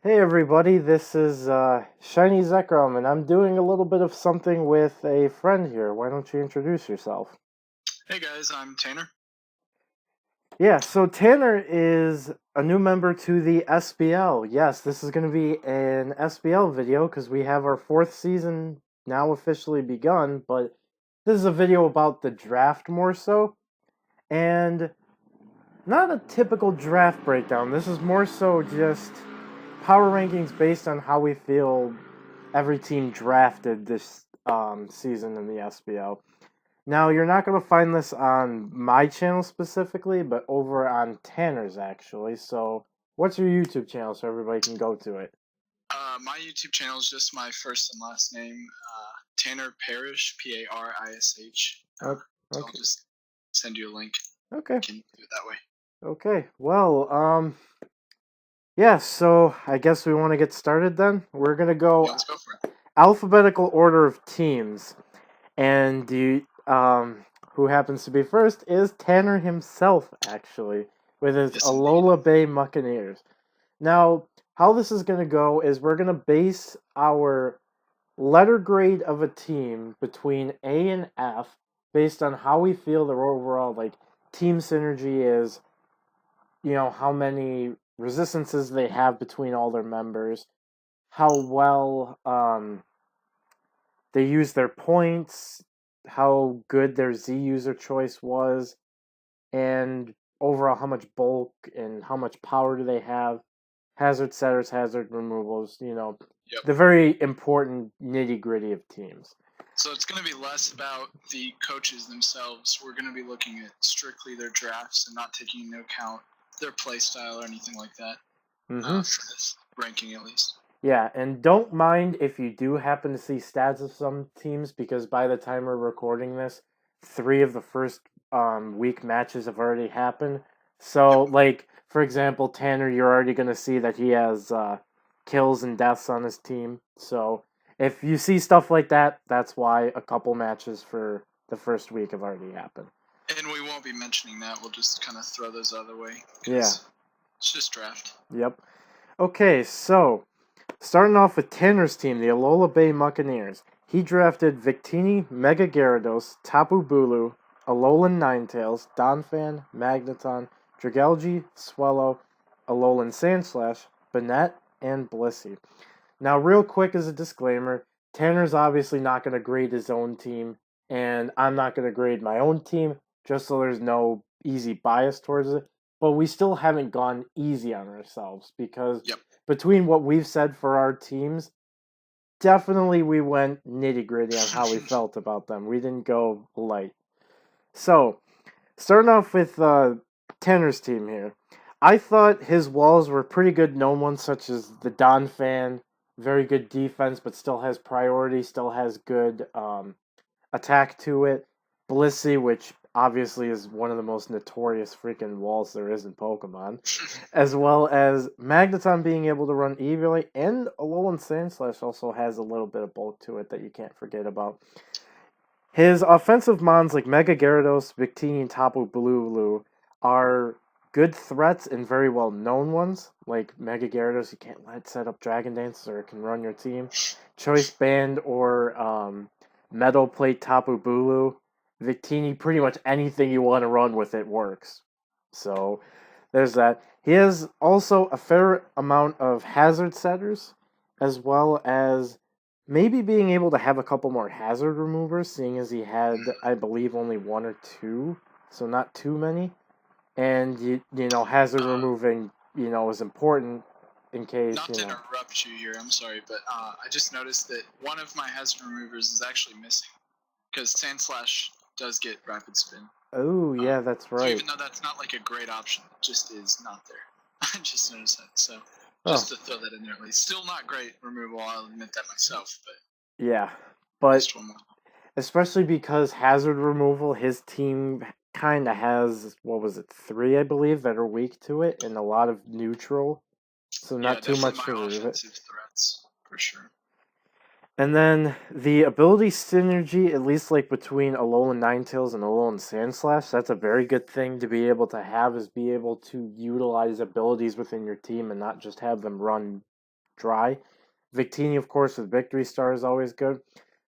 Hey everybody, this is Shiny Zekrom, and I'm doing a little bit of something with a friend here. Why don't you introduce yourself? Hey guys, I'm Tanner. Yeah, so Tanner is a new member to the SBL. Yes, this is going to be an SBL video because we have our fourth season now officially begun, but this is a video about the draft more so, and not a typical draft breakdown. This is more so just power rankings based on how we feel every team drafted this season in the SBL. Now, you're not going to find this on my channel specifically, but over on Tanner's actually. So, what's your YouTube channel so everybody can go to it? My YouTube channel is just my first and last name, Tanner Parish, Parish. Oh, So I'll okay. just send you a link. Okay. You can do it that way. Okay. Well, yeah, so I guess we want to get started then. We're going to Yeah, go let's go for it. alphabetical order of teams. And who happens to be first is Tanner himself, actually, with his Yes, indeed. Alola Bay Buccaneers. Now, how this is going to go is we're going to base our letter grade of a team between A and F based on how we feel their overall team synergy is, how many resistances they have between all their members, how well they use their points, how good their Z user choice was, and overall how much bulk and how much power do they have, hazard setters, hazard removals, Yep. the very important nitty gritty of teams. So it's going to be less about the coaches themselves. We're going to be looking at strictly their drafts and not taking into account their play style or anything like that Mm-hmm. for this ranking, at least. Yeah, and don't mind if you do happen to see stats of some teams because by the time we're recording this, three of the first week matches have already happened. Yep. So, like for example, Tanner, you're already gonna see that he has kills and deaths on his team. So, if you see stuff like that, that's why a couple matches for the first week have already happened. And we won't be mentioning that. We'll just kind of throw those out of the way Yeah. because it's just draft. Yep. Okay, so starting off with Tanner's team, the Alola Bay Buccaneers. He drafted Victini, Mega Gyarados, Tapu Bulu, Alolan Ninetales, Donphan, Magneton, Dragalge, Swellow, Alolan Sandslash, Banette, and Blissey. Now, real quick as a disclaimer, Tanner's obviously not going to grade his own team, and I'm not going to grade my own team, just so there's no easy bias towards it. But we still haven't gone easy on ourselves because Yep. between what we've said for our teams, definitely we went nitty gritty on how we felt about them. We didn't go light. So, starting off with Tanner's team here. I thought his walls were pretty good known ones, such as the Don fan, very good defense, but still has priority, still has good attack to it. Blissey, which obviously is one of the most notorious freaking walls there is in Pokemon, as well as Magneton being able to run evenly, and Alolan Sandslash also has a little bit of bulk to it that you can't forget about. His offensive mons like Mega Gyarados, Victini, and Tapu Bulu are good threats and very well known ones. Like Mega Gyarados, you can't let it set up Dragon Dance or it can run your team. Choice Band or Metal Plate Tapu Bulu. Victini, pretty much anything you want to run with it works. So there's that. He has also a fair amount of hazard setters, as well as maybe being able to have a couple more hazard removers, seeing as he had, I believe, only one or two, so not too many. And hazard removing, is important in case, Not to interrupt you here, I'm sorry, but I just noticed that one of my hazard removers is actually missing because Sandslash does get rapid spin. Oh yeah, that's So right. even though that's not like a great option, it just is not there. I just noticed that. So Oh just to throw that in there at least. Still not great removal, I'll admit that myself, but yeah, but just one more. especially because hazard removal, his team kind of has what was it, three I believe that are weak to it, and a lot of neutral, so Yeah, not too definitely much my to remove it. offensive threats, for sure. And then the ability synergy, at least like between Alolan Ninetales and Alolan Sandslash, that's a very good thing to be able to have, is be able to utilize abilities within your team and not just have them run dry. Victini, of course, with Victory Star is always good.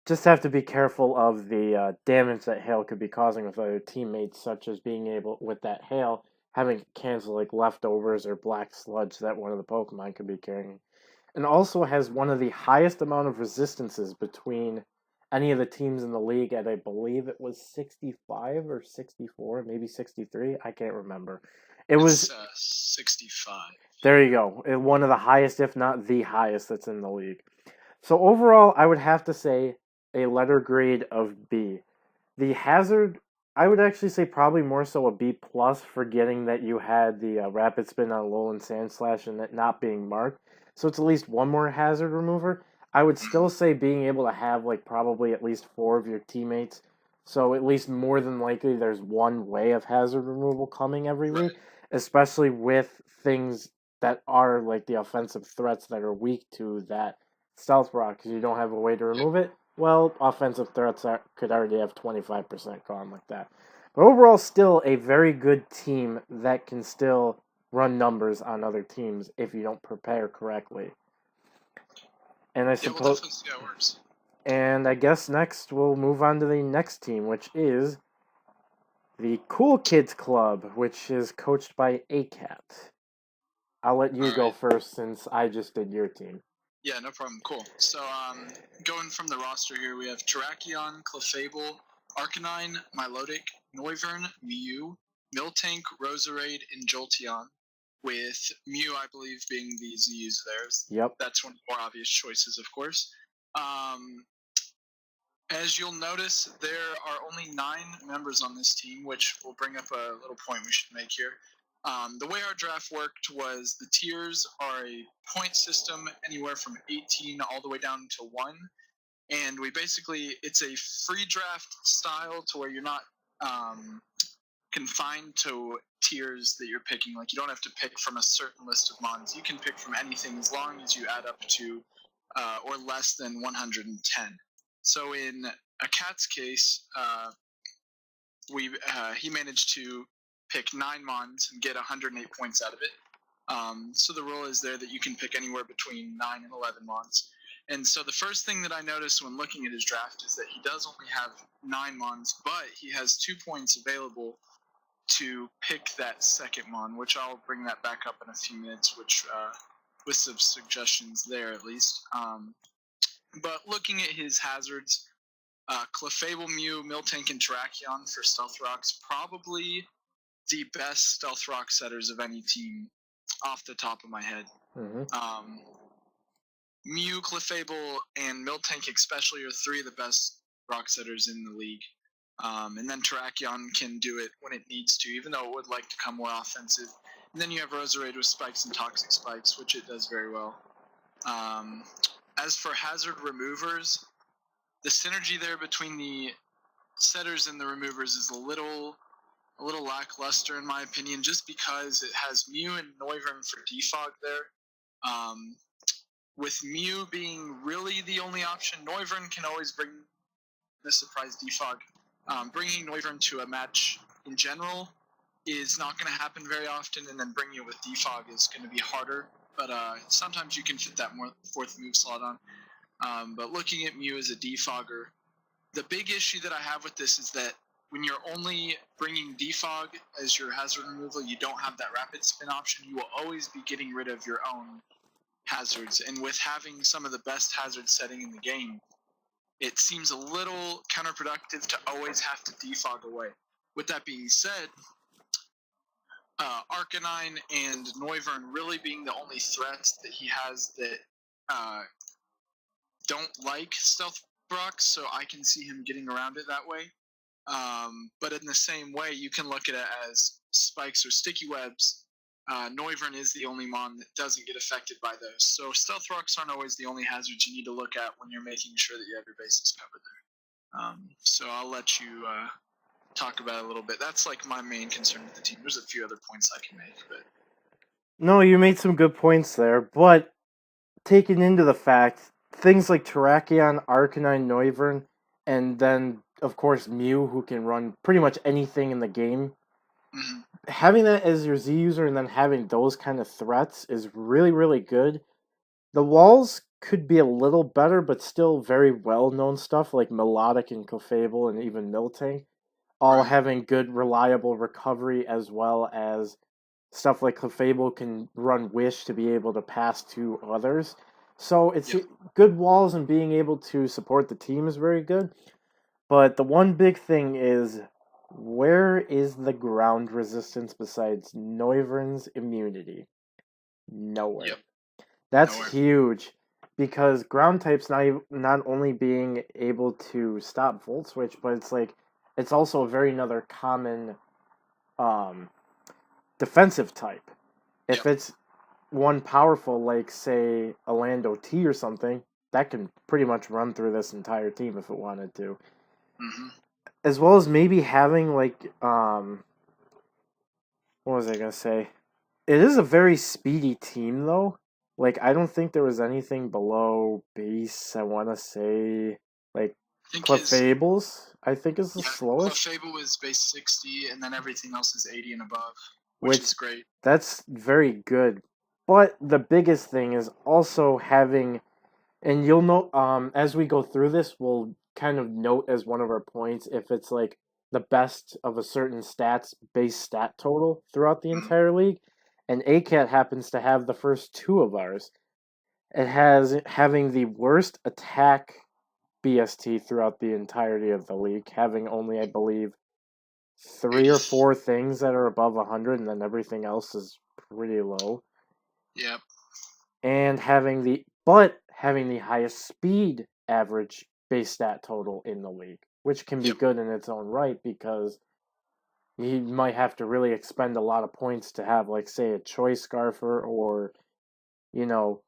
Just have to be careful of the damage that hail could be causing with other teammates, such as being able, with that hail, having to cancel like leftovers or black sludge that one of the Pokemon could be carrying. And also has one of the highest amount of resistances between any of the teams in the league at, I believe it was 65 or 64, maybe 63. I can't remember. It was, It's 65. there you go. One of the highest, if not the highest, that's in the league. So overall, I would have to say a letter grade of B. The hazard, I would actually say probably more so a B plus, forgetting that you had the rapid spin on Alolan Sandslash and it not being marked. So it's at least one more hazard remover. I would still say being able to have like probably at least 4 of your teammates. So at least more than likely there's one way of hazard removal coming every week, especially with things that are like the offensive threats that are weak to that Stealth Rock because you don't have a way to remove it. Well, offensive threats could already have 25% gone like that. But overall, still a very good team that can still run numbers on other teams if you don't prepare correctly. And I Yeah, we'll suppose, definitely see how it works. and I guess next we'll move on to the next team, which is the Cool Kids Club, which is coached by ACAT. I'll let you All go right. first since I just did your team. Yeah, no problem. Cool. So, going from the roster here, we have Terrakion, Clefable, Arcanine, Milotic, Noivern, Mew, Miltank, Roserade, and Jolteon, with Mew, I believe, being the Z's theirs. Yep. That's one of the more obvious choices, of course. As you'll notice, there are only 9 members on this team, which will bring up a little point we should make here. The way our draft worked was the tiers are a point system anywhere from 18 all the way down to 1. And we basically, it's a free draft style to where you're not confined to tiers that you're picking. Like, you don't have to pick from a certain list of mons. You can pick from anything as long as you add up to or less than 110. So in a cat's case, he managed to pick 9 mons and get 108 points out of it. So the rule is there that you can pick anywhere between 9 and 11 mons. And so the first thing that I noticed when looking at his draft is that he does only have 9 mons, but he has 2 points available to pick that second mon, which I'll bring that back up in a few minutes, which with some suggestions there at least. But looking at his hazards, Clefable, Mew, Miltank, and Terrakion for Stealth Rocks, probably the best Stealth Rock setters of any team off the top of my head. Mm-hmm. Mew, Clefable, and Miltank especially are 3 of the best rock setters in the league. And then Terrakion can do it when it needs to, even though it would like to come more offensive. And then you have Roserade with Spikes and Toxic Spikes, which it does very well. As for hazard removers, the synergy there between the setters and the removers is a little lackluster in my opinion, just because it has Mew and Noivern for defog there. With Mew being really the only option, Noivern can always bring the surprise defog. Bringing Noivern to a match in general is not going to happen very often, and then bringing it with defog is going to be harder. But sometimes you can fit that 4th move slot on. But looking at Mew as a defogger, the big issue that I have with this is that when you're only bringing defog as your hazard removal, you don't have that rapid spin option. You will always be getting rid of your own hazards. And with having some of the best hazard setting in the game, it seems a little counterproductive to always have to defog away. With that being said, Arcanine and Noivern really being the only threats that he has that don't like Stealth Rocks, so I can see him getting around it that way. But in the same way, you can look at it as spikes or sticky webs. Noivern is the only mon that doesn't get affected by those. So Stealth Rocks aren't always the only hazards you need to look at when you're making sure that you have your bases covered there. So I'll let you talk about it a little bit. That's like my main concern with the team. There's a few other points I can make, but No, you made some good points there, but taking into the fact things like Terrakion, Arcanine, Noivern, and then of course Mew, who can run pretty much anything in the game. mm-hmm. Having that as your Z user and then having those kind of threats is really, really good. The walls could be a little better, but still very well known stuff like Melodic and Clefable and even Miltank, all Right. having good, reliable recovery as well as stuff like Clefable can run Wish to be able to pass to others. So it's Yep. good walls and being able to support the team is very good. But the one big thing is where is the ground resistance besides Noivern's immunity? Yep. Nowhere. That's Nowhere. huge because ground types not only being able to stop Volt Switch, but it's also a very another common um, defensive type. If Yep. it's one powerful, like say a Lando T or something, that can pretty much run through this entire team if it wanted to. Hmm. As well as maybe having what was I gonna say? It is a very speedy team though. Like I don't think there was anything below base. I want to say like I think his Clefables. I think is the yeah, slowest, Clefable is base 60, and then everything else is 80 and above, which which is great. that's very good. But the biggest thing is also having, and you'll know as we go through this, we'll kind of note as one of our points if it's like the best of a certain stats base stat total throughout the Mhm. entire league. And ACAT happens to have the first two of ours. It has having the worst attack BST throughout the entirety of the league, having only, I believe, three 80. or four things that are above 100, and then everything else is pretty low. Yep. And having the highest speed average base stat total in the league, which can be Yep. good in its own right because you might have to really expend a lot of points to have, like, say, a choice scarfer or, you know,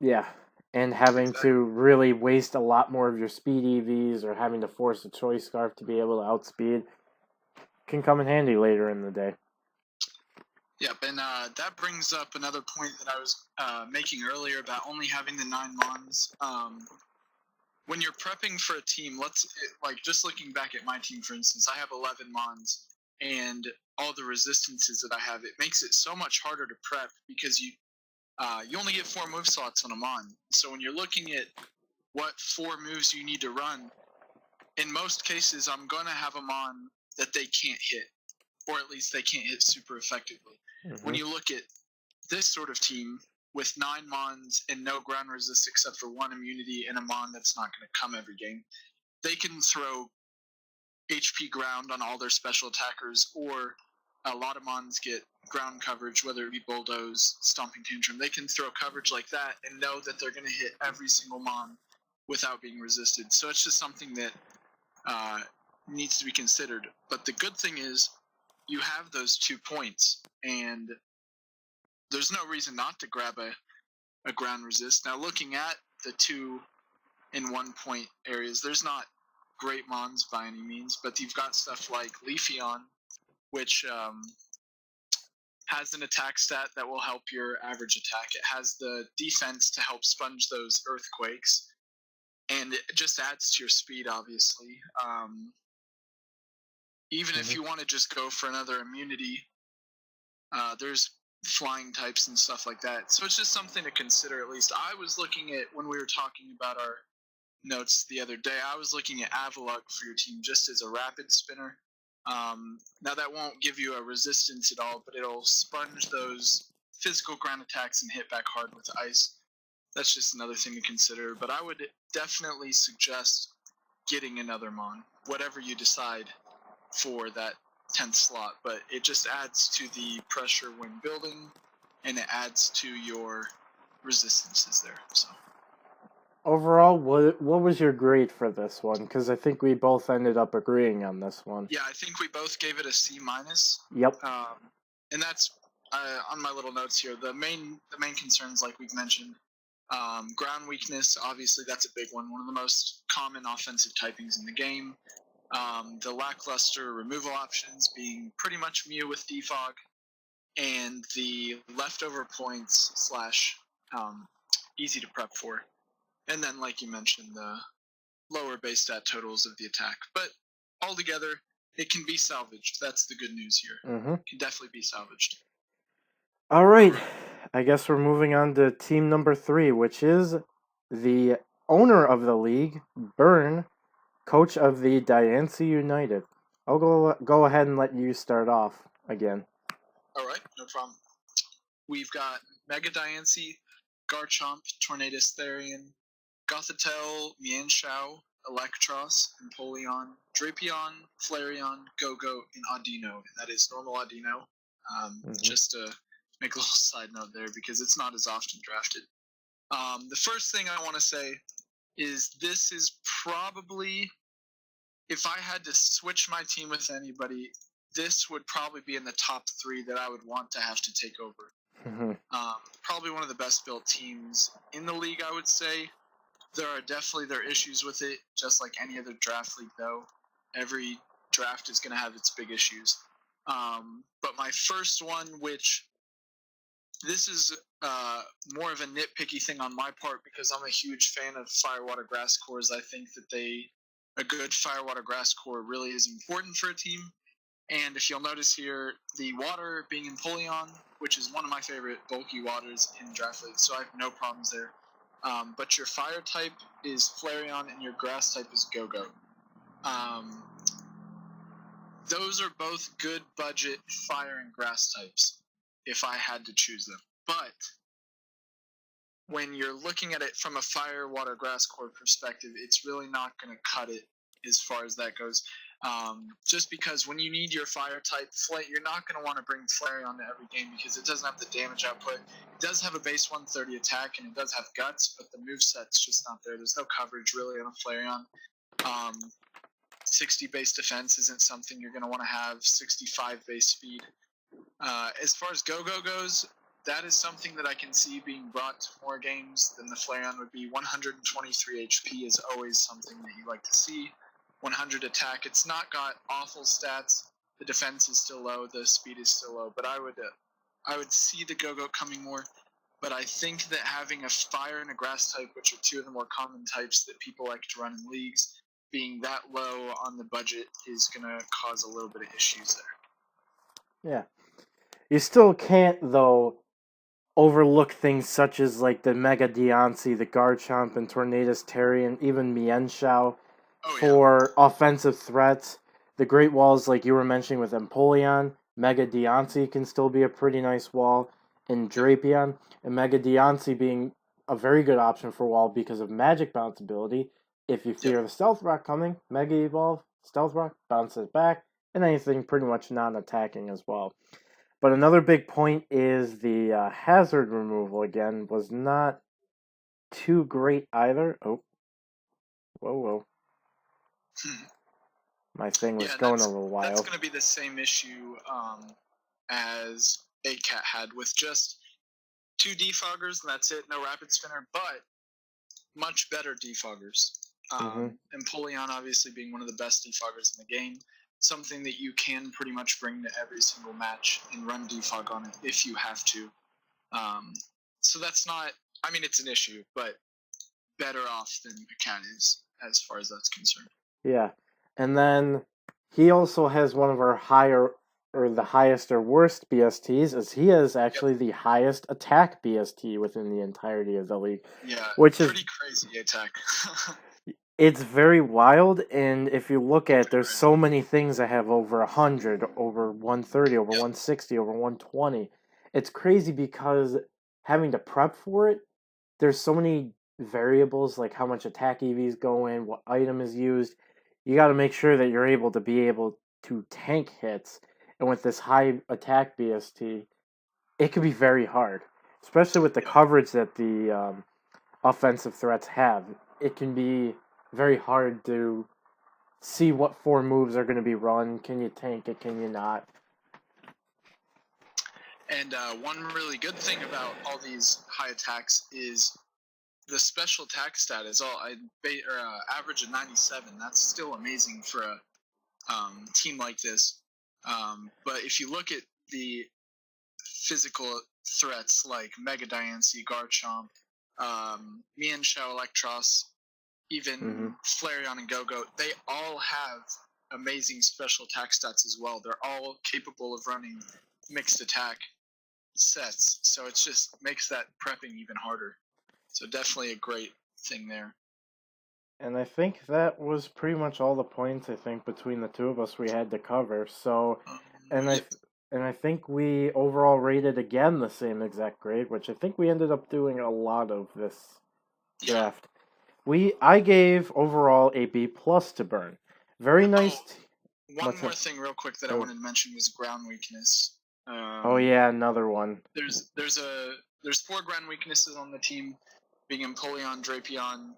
yeah, and having to Exactly. really waste a lot more of your speed EVs or having to force a choice scarf to be able to outspeed can come in handy later in the day. Yep, and that brings up another point that I was making earlier about only having the 9 mons. When you're prepping for a team, like just looking back at my team, for instance, I have 11 mons, and all the resistances that I have, it makes it so much harder to prep because you only get 4 move slots on a mon. So when you're looking at what 4 moves you need to run, in most cases, I'm going to have a mon that they can't hit, or at least they can't hit super effectively. When Mm-hmm. you look at this sort of team with 9 mons and no ground resist except for 1 immunity and a mon that's not going to come every game, they can throw HP ground on all their special attackers, or a lot of mons get ground coverage, whether it be bulldoze, stomping tantrum. They can throw coverage like that and know that they're going to hit every single mon without being resisted. So it's just something that uh, needs to be considered. But the good thing is you have those 2 points, and there's no reason not to grab a ground resist. Now, looking at the 2 and 1 point areas, there's not great mons by any means, but you've got stuff like Leafeon, which has an attack stat that will help your average attack. It has the defense to help sponge those earthquakes, and it just adds to your speed, obviously. Even if Mm-hmm. you want to just go for another immunity, there's flying types and stuff like that. So it's just something to consider. At least I was looking at when we were talking about our notes the other day. I was looking at Avalug for your team just as a rapid spinner. Now that won't give you a resistance at all, but it'll sponge those physical ground attacks and hit back hard with ice. That's just another thing to consider. But I would definitely suggest getting another Mon, whatever you decide for that 10th slot, but it just adds to the pressure when building, and it adds to your resistances there. So Overall, what was your grade for this one? Because I think we both ended up agreeing on this one. yeah, I think we both gave it a C minus, Yep. and that's on my little notes here. The main concerns, like we've mentioned, ground weakness. Obviously, that's a big one. One of the most common offensive typings in the game. The lackluster removal options being pretty much Mew with defog, and the leftover points slash easy to prep for. And then, like you mentioned, the lower base stat totals of the attack. But altogether, it can be salvaged. That's the good news here. Mm-hmm. It can definitely be salvaged. All All right. right. I guess we're moving on to team number 3, which is the owner of the league, Byrne, coach of the Diancie United. I'll go ahead and let you start off again. All right, no problem. We've got Mega Diancie, Garchomp, Tornadus Therian, Gothitelle, Mienshao, Electros, Empoleon, Drapion, Flareon, Go-Go, and Audino. And that is normal Audino. Just to make a little side note there because it's not as often drafted. The first thing I want to say is this is probably, if I had to switch my team with anybody, this would probably be in the top 3 that I would want to have to take over. Probably one of the best built teams in the league, I would say. There are definitely their issues with it, just like any other draft league, though. Every draft is going to have its big issues. But my first one, which this is more of a nitpicky thing on my part because I'm a huge fan of Firewater Grass Cores. I think that a good Firewater Grass Core really is important for a team. And if you'll notice here, the water being Empoleon, which is one of my favorite bulky waters in draft leagues, so I have no problems there. But your fire type is Flareon and your grass type is Go-Go. Those are both good budget fire and grass types if I had to choose them. But when you're looking at it from a fire, water, grass core perspective, it's really not going to cut it as far as that goes. Just because when you need your fire type, you're not going to want to bring Flareon to every game because it doesn't have the damage output. It does have a base 130 attack and it does have guts, but the moveset's just not there. There's no coverage really on a Flareon. 60 base defense isn't something you're going to want to have. 65 base speed. As far as Go-Go goes, that is something that I can see being brought to more games than the Flareon would be. 123 HP is always something that you like to see. 100 attack. It's not got awful stats. The defense is still low. The speed is still low. But I would see the Go-Go coming more. But I think that having a fire and a grass type, which are 2 of the more common types that people like to run in leagues, being that low on the budget is going to cause a little bit of issues there. Yeah. You still can't, though, overlook things such as like the Mega Diancie, the Garchomp, and Tornadus Therian, even Mienshao for offensive threats. The Great Walls, like you were mentioning with Empoleon, Mega Diancie can still be a pretty nice wall, and Drapion, and Mega Diancie being a very good option for wall because of magic bounce ability. If you fear the Stealth Rock coming, Mega Evolve, Stealth Rock, bounces back, and anything pretty much non-attacking as well. But another big point is the hazard removal, again, was not too great either. Oh. Whoa. My thing was going a little wild. That's going to be the same issue as ACAT had with just 2 defoggers, and that's it. No rapid spinner, but much better defoggers. Empoleon obviously being one of the best defoggers in the game. Something that you can pretty much bring to every single match and run defog on it if you have to. So that's not, I mean, it's an issue, but better off than ACAT is as far as that's concerned. Yeah. And then he also has one of our the highest or worst BSTs, as he has actually the highest attack BST within the entirety of the league. Yeah, which pretty crazy attack. It's very wild, and if you look at it, there's so many things that have over 100, over 130, over 160, over 120. It's crazy because having to prep for it, there's so many variables, like how much attack EVs go in, what item is used. You got to make sure that you're able to tank hits, and with this high attack BST, it can be very hard, especially with the coverage that the offensive threats have. It can be very hard to see what 4 moves are going to be run. Can you tank it? Can you not? And one really good thing about all these high attacks is the special attack stat is average of 97. That's still amazing for a team like this. But if you look at the physical threats like Mega Diancie, Garchomp, Mienshao, Electros, even Flareon and Go-Go, they all have amazing special attack stats as well. They're all capable of running mixed attack. sets, so it just makes that prepping even harder. So definitely a great thing there. And I think that was pretty much all the points I think between the two of us we had to cover. So, and I Yep. th- and I think we overall rated again the same exact grade, which I think we ended up doing a lot of this Yeah. draft. I gave overall a B plus to Burn. Very nice. One What's more that? thing, real quick, that I Oh, wanted to mention was ground weakness. oh yeah, another one. There's 4 ground weaknesses on the team, being Empoleon, Drapion,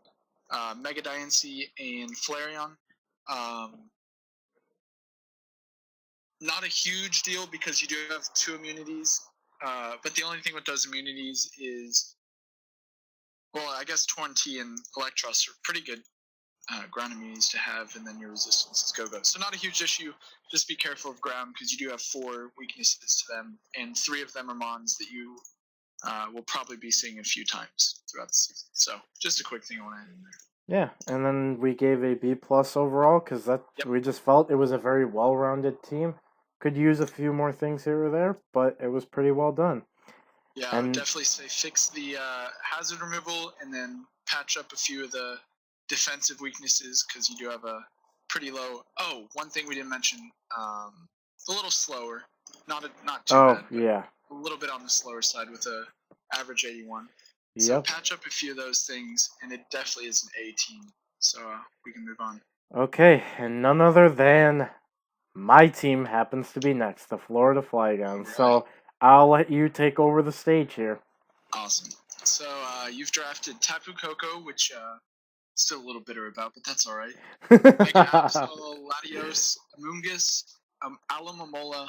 Mega Diancie, and Flareon. Not a huge deal because you do have 2 immunities, but the only thing with those immunities is, well, I guess Torn T and Electros are pretty good ground immunities to have, and then your resistance is go-go. So not a huge issue. Just be careful of ground because you do have 4 weaknesses to them, and 3 of them are mons that you will probably be seeing a few times throughout the season. So just a quick thing I want to add in there. Yeah, and then we gave a B plus overall because we just felt it was a very well-rounded team. Could use a few more things here or there, but it was pretty well done. Yeah, I would And definitely say fix the hazard removal and then patch up a few of the defensive weaknesses because you do have a pretty low. Oh, one thing we didn't mention, a little slower, not too bad, but yeah, a little bit on the slower side with a average 81. So yep. patch up a few of those things, and it definitely is an A team. So we can move on. Okay, and none other than my team happens to be next, the Florida Flygon. All right. So I'll let you take over the stage here. Awesome. So you've drafted Tapu Koko, which still a little bitter about, but that's all right. Mega Absol, Latios, Amoonguss, Alamomola,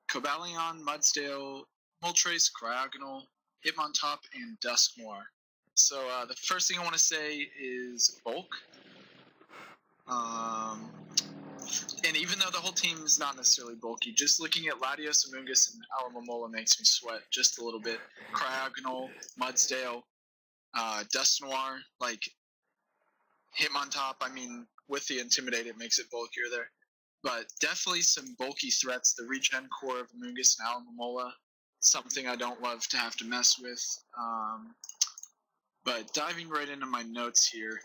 Cobalion, Mudsdale, Moltres, Cryogonal, Hitmontop, and Dusknoir. So the first thing I want to say is bulk. And even though the whole team is not necessarily bulky, just looking at Latios, Amoonguss, and Alamomola makes me sweat just a little bit. Cryogonal, Mudsdale, Dusknoir, like Hitmontop, I mean, with the Intimidate, it makes it bulkier there. But definitely some bulky threats. The regen core of Amoonguss and Alamomola, something I don't love to have to mess with. But diving right into my notes here,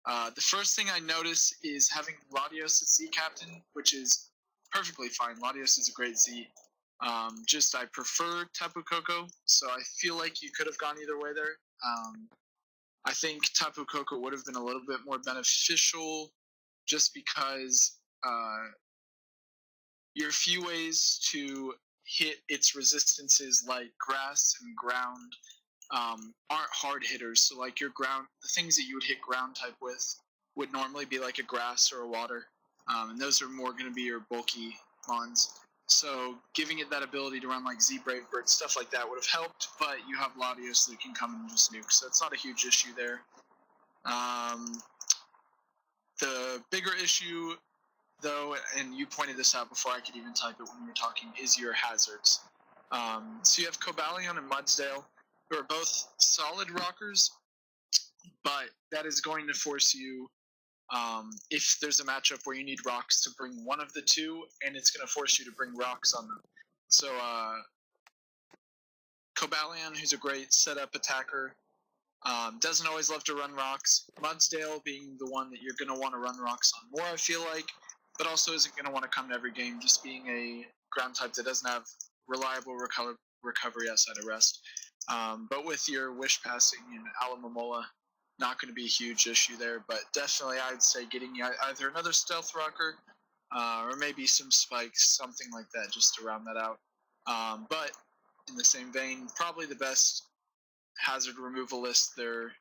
the first thing I notice is having Latios as Z captain, which is perfectly fine. Latios is a great Z. Just I prefer Tapu Koko, so I feel like you could have gone either way there. I think Tapu Koko would have been a little bit more beneficial just because your few ways to hit its resistances like grass and ground aren't hard hitters. So like your ground, the things that you would hit ground type with would normally be like a grass or a water, and those are more going to be your bulky mons. So giving it that ability to run like Z Brave Bird, stuff like that would have helped, but you have Latios that can come and just nuke, so it's not a huge issue there. The bigger issue, though, and you pointed this out before I could even type it when we were talking, is your hazards. So you have Cobalion and Mudsdale, who are both solid rockers, but that is going to force you, if there's a matchup where you need rocks, to bring one of the two, and it's going to force you to bring rocks on them. So Cobalion, who's a great setup attacker, doesn't always love to run rocks. Mudsdale being the one that you're going to want to run rocks on more, I feel like, but also isn't going to want to come to every game, just being a ground type that doesn't have reliable recovery outside of rest. But with your wish passing and Alamomola, not going to be a huge issue there, but definitely I'd say getting either another stealth rocker or maybe some spikes, something like that, just to round that out. But in the same vein, probably the best hazard removal list there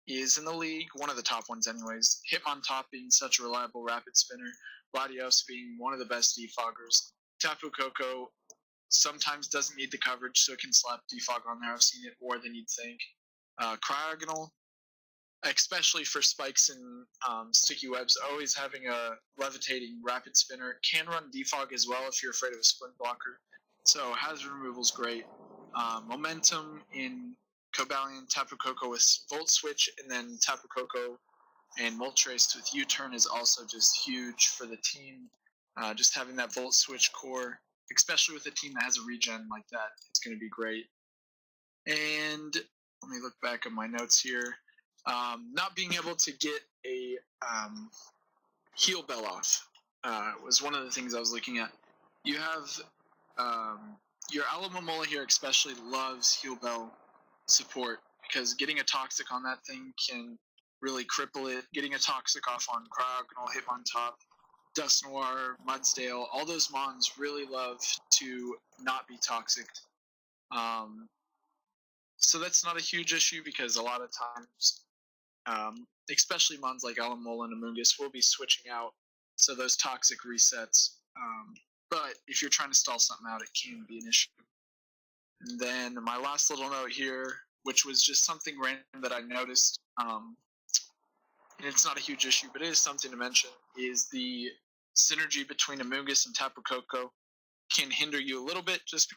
is in the league, one of the top ones anyways. Hitmontop being such a reliable rapid spinner, Latios being one of the best defoggers. Tapu Koko sometimes doesn't need the coverage, so it can slap defog on there. I've seen it more than you'd think. Cryogonal, especially for spikes and sticky webs, always having a levitating rapid spinner. Can run defog as well if you're afraid of a splint blocker. So hazard removal is great. Momentum in Cobalion, Tapu Koko with Volt Switch, and then Tapu Koko and Moltres with U-Turn is also just huge for the team. Just having that Volt Switch core especially with a team that has a regen like that. It's going to be great. And let me look back at my notes here. Not being able to get a heal bell off was one of the things I was looking at. You have your Alamomola here especially loves heal bell support because getting a toxic on that thing can really cripple it. Getting a toxic off on Cryogonal, Hitmontop, Dust Noir, Mudsdale, all those mons really love to not be toxic. So that's not a huge issue because a lot of times, especially mons like Alamola and Amoonguss, will be switching out, so those toxic resets. But if you're trying to stall something out, it can be an issue. And then my last little note here, which was just something random that I noticed, and it's not a huge issue, but it is something to mention, is the synergy between Amoonguss and Tapu Koko can hinder you a little bit, just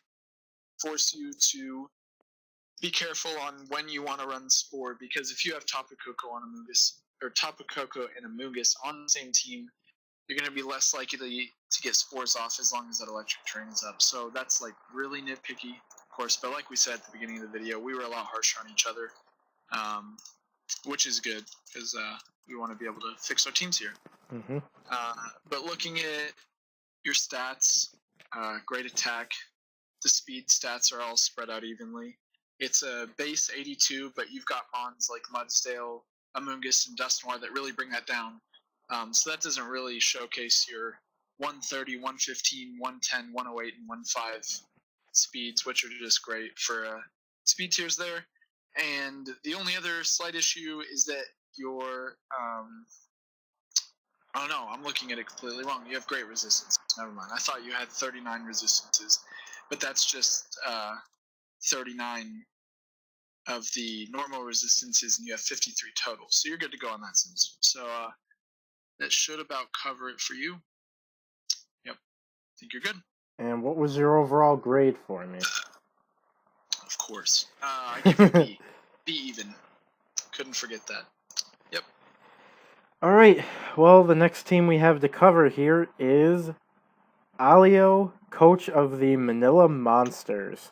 force you to be careful on when you want to run Spore, because if you have Tapu Koko on Amoonguss, or Tapu Koko and Amoonguss on the same team, you're going to be less likely to get Spores off as long as that electric terrain is up. So that's like really nitpicky, of course, but like we said at the beginning of the video, we were a lot harsher on each other, which is good, because we want to be able to fix our teams here. Mm-hmm. But looking at your stats, great attack, the speed stats are all spread out evenly. It's a base 82, but you've got mons like Mudsdale, Amoonguss, and Dust Noir that really bring that down. So that doesn't really showcase your 130, 115, 110, 108, and 15 speeds, which are just great for speed tiers there. And the only other slight issue is that your oh no, I'm looking at it completely wrong. You have great resistance. Never mind. I thought you had 39 resistances, but that's just 39 of the normal resistances, and you have 53 total. So you're good to go on that sense. So that should about cover it for you. Yep, I think you're good. And what was your overall grade for me? Of course. I give you a B. B even. Couldn't forget that. Yep. All right. Well, the next team we have to cover here is Alio, coach of the Manila Monsters.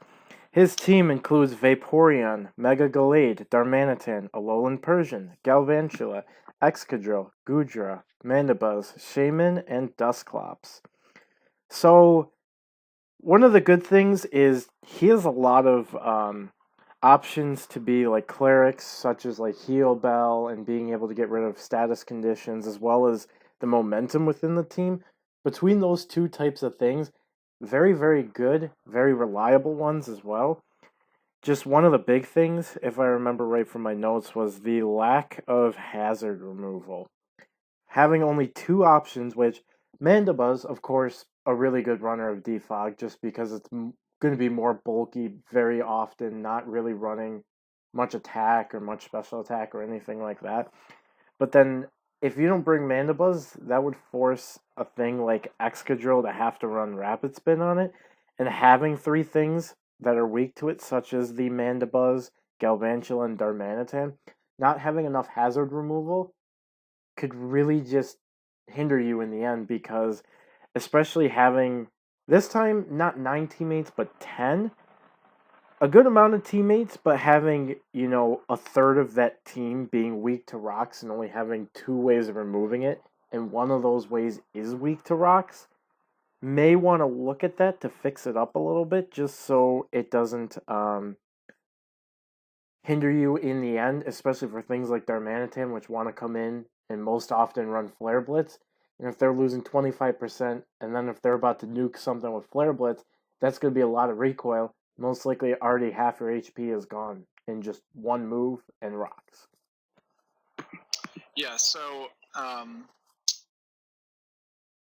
His team includes Vaporeon, Mega Gallade, Darmanitan, Alolan Persian, Galvantula, Excadrill, Goodra, Mandibuzz, Shaman, and Dusclops. So, one of the good things is he has a lot of options to be like clerics, such as like Heal Bell and being able to get rid of status conditions, as well as the momentum within the team. Between those two types of things, very, very good, very reliable ones as well. Just one of the big things, if I remember right from my notes, was the lack of hazard removal. Having only two options, which Mandibuzz, of course, a really good runner of Defog, just because it's going to be more bulky very often, not really running much attack or much special attack or anything like that. But then, if you don't bring Mandibuzz, that would force a thing like Excadrill to have to run Rapid Spin on it, and having three things that are weak to it, such as the Mandibuzz, Galvantula, and Darmanitan, not having enough hazard removal could really just hinder you in the end, because especially having, this time, not 9 teammates, but 10, a good amount of teammates, but having, a third of that team being weak to rocks and only having two ways of removing it, and one of those ways is weak to rocks, may want to look at that to fix it up a little bit, just so it doesn't hinder you in the end, especially for things like Darmanitan, which want to come in and most often run Flare Blitz. And if they're losing 25%, and then if they're about to nuke something with Flare Blitz, that's going to be a lot of recoil. Most likely already half your HP is gone in just one move and rocks. Yeah, so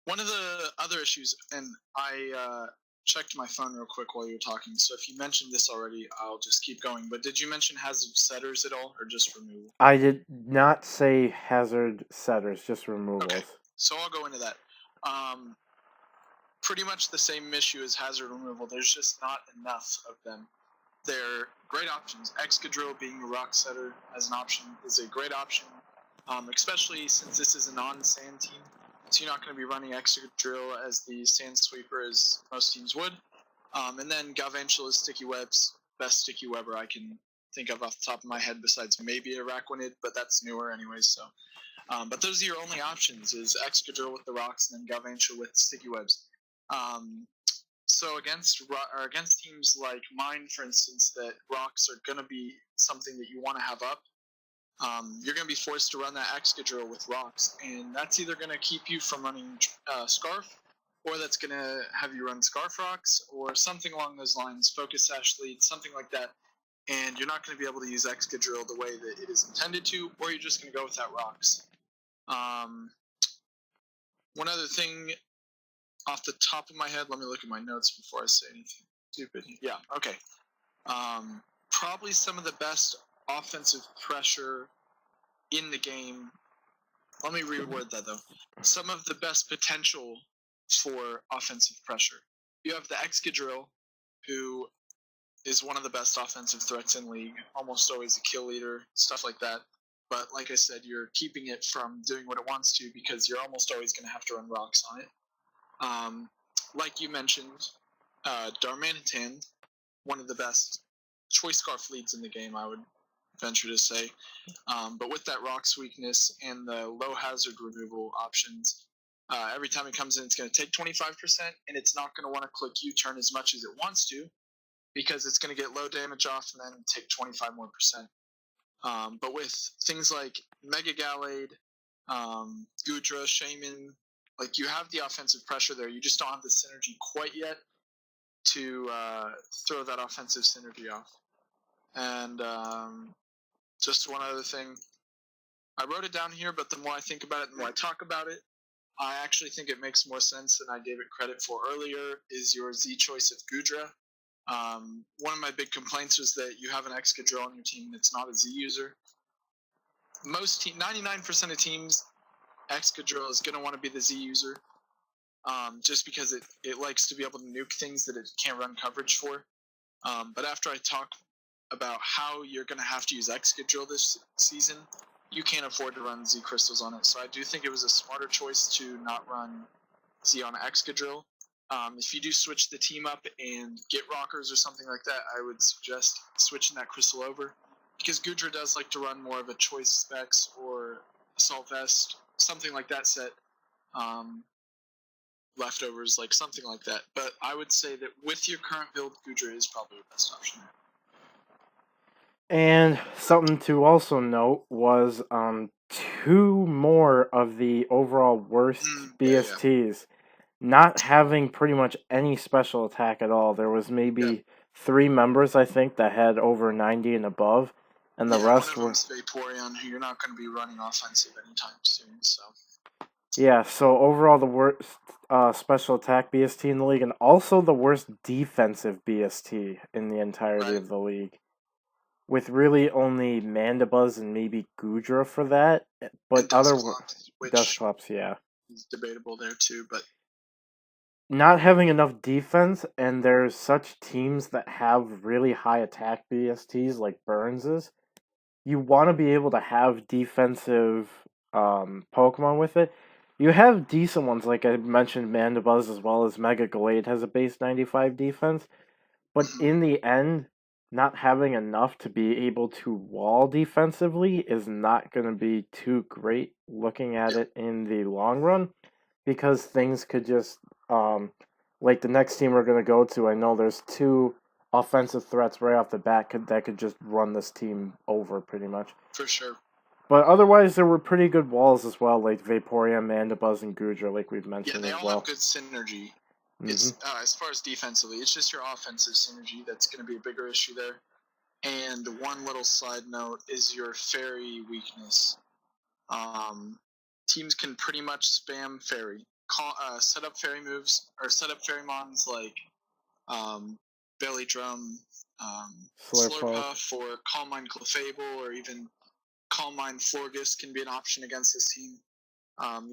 one of the other issues, and I checked my phone real quick while you were talking, so if you mentioned this already, I'll just keep going. But did you mention hazard setters at all, or just removal? I did not say hazard setters, just removals. Okay, so I'll go into that. Pretty much the same issue as hazard removal. There's just not enough of them. They're great options. Excadrill being a rock setter as an option is a great option, especially since this is a non-sand team. so you're not going to be running Excadrill as the Sand Sweeper as most teams would. And then Galvantula Sticky Web's best Sticky Webber I can think of off the top of my head, besides maybe Araquanid, but that's newer anyways. So, but those are your only options: is Excadrill with the rocks, and then Galvantula with Sticky Webs. So against teams like mine, for instance, that rocks are going to be something that you want to have up. You're going to be forced to run that Excadrill with rocks, and that's either going to keep you from running Scarf, or that's going to have you run Scarf Rocks, or something along those lines, Focus Sash Lead, something like that, and you're not going to be able to use Excadrill the way that it is intended to, or you're just going to go with that Rocks. One other thing off the top of my head, let me look at my notes before I say anything stupid. Yeah, okay. Probably some of the best offensive pressure in the game. Let me reword that, though. Some of the best potential for offensive pressure. You have the Excadrill, who is one of the best offensive threats in league, almost always a kill leader, stuff like that. But like I said, you're keeping it from doing what it wants to because you're almost always going to have to run rocks on it. Like you mentioned, Darmanitan, one of the best choice scarf leads in the game, I would venture to say. But with that rocks weakness and the low hazard removal options, every time it comes in, it's going to take 25%, and it's not going to want to click U-turn as much as it wants to, because it's going to get low damage off and then take 25 more percent. But with things like Mega Gallade, Gudra, Shaman, like, you have the offensive pressure there. You just don't have the synergy quite yet to throw that offensive synergy off. And just one other thing. I wrote it down here, but the more I think about it, the more I talk about it, I actually think it makes more sense than I gave it credit for earlier, is your Z choice of Gudra. One of my big complaints was that you have an Excadrill on your team that's not a Z user. 99% of teams, Excadrill is going to want to be the Z user, just because it likes to be able to nuke things that it can't run coverage for. But after I talk about how you're going to have to use Excadrill this season, you can't afford to run Z crystals on it. So I do think it was a smarter choice to not run Z on Excadrill. If you do switch the team up and get rockers or something like that, I would suggest switching that crystal over, because Gudra does like to run more of a choice specs or assault vest, something like that set. Leftovers, like something like that. But I would say that with your current build, Gudra is probably the best option. And something to also note was 2 more of the overall worst BSTs not having pretty much any special attack at all. There was maybe 3 members, I think, that had over 90 and above, and the rest one were... of them's Vaporeon, who you're not going to be running offensive anytime soon, so... Yeah, so overall the worst special attack BST in the league, and also the worst defensive BST in the entirety of the league. With really only Mandibuzz and maybe Gudra for that, but other Dusclops, yeah, is debatable there too. But not having enough defense, and there's such teams that have really high attack BSTs like Burns's. You want to be able to have defensive Pokemon with it. You have decent ones, like I mentioned, Mandibuzz, as well as Mega Gallade has a base 95 defense, but in the end, not having enough to be able to wall defensively is not going to be too great looking at it in the long run, because things could just, like the next team we're going to go to, I know there's 2 offensive threats right off the bat that could just run this team over pretty much. For sure. But otherwise, there were pretty good walls as well, like Vaporeon, Mandibuzz, and Gudra, like we've mentioned as well. Yeah, they all have good synergy. It's as far as defensively, it's just your offensive synergy that's going to be a bigger issue there. And one little side note is your fairy weakness. Teams can pretty much spam fairy. Set up fairy moves, or set up fairy mons like Belly Drum, Slurpuff, or Calm Mind Clefable, or even Calm Mind Florges can be an option against this team.